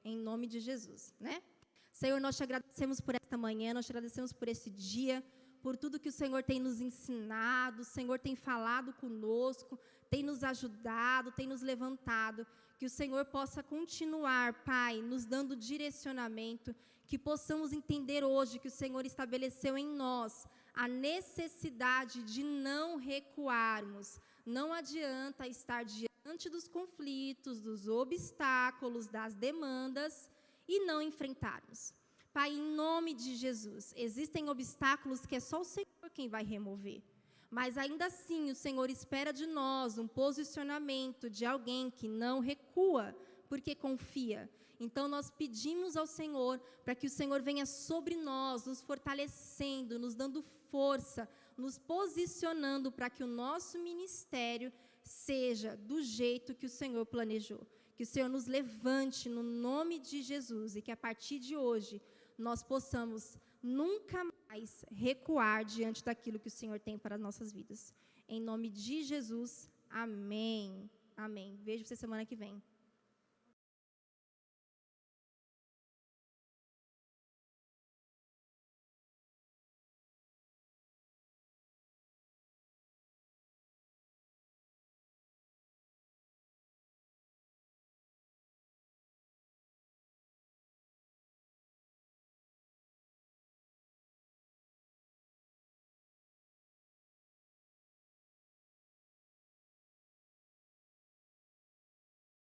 em nome de Jesus, né? Senhor, nós te agradecemos por esta manhã, nós te agradecemos por esse dia, por tudo que o Senhor tem nos ensinado, o Senhor tem falado conosco, tem nos ajudado, tem nos levantado. Que o Senhor possa continuar, Pai, nos dando direcionamento, que possamos entender hoje que o Senhor estabeleceu em nós a necessidade de não recuarmos. Não adianta estar diante dos conflitos, dos obstáculos, das demandas e não enfrentarmos. Pai, em nome de Jesus, existem obstáculos que é só o Senhor quem vai remover. Mas ainda assim, o Senhor espera de nós um posicionamento de alguém que não recua, porque confia. Então, nós pedimos ao Senhor para que o Senhor venha sobre nós, nos fortalecendo, nos dando força, nos posicionando para que o nosso ministério seja do jeito que o Senhor planejou. Que o Senhor nos levante no nome de Jesus e que a partir de hoje nós possamos nunca mais recuar diante daquilo que o Senhor tem para as nossas vidas. Em nome de Jesus, amém. Amém. Vejo você semana que vem.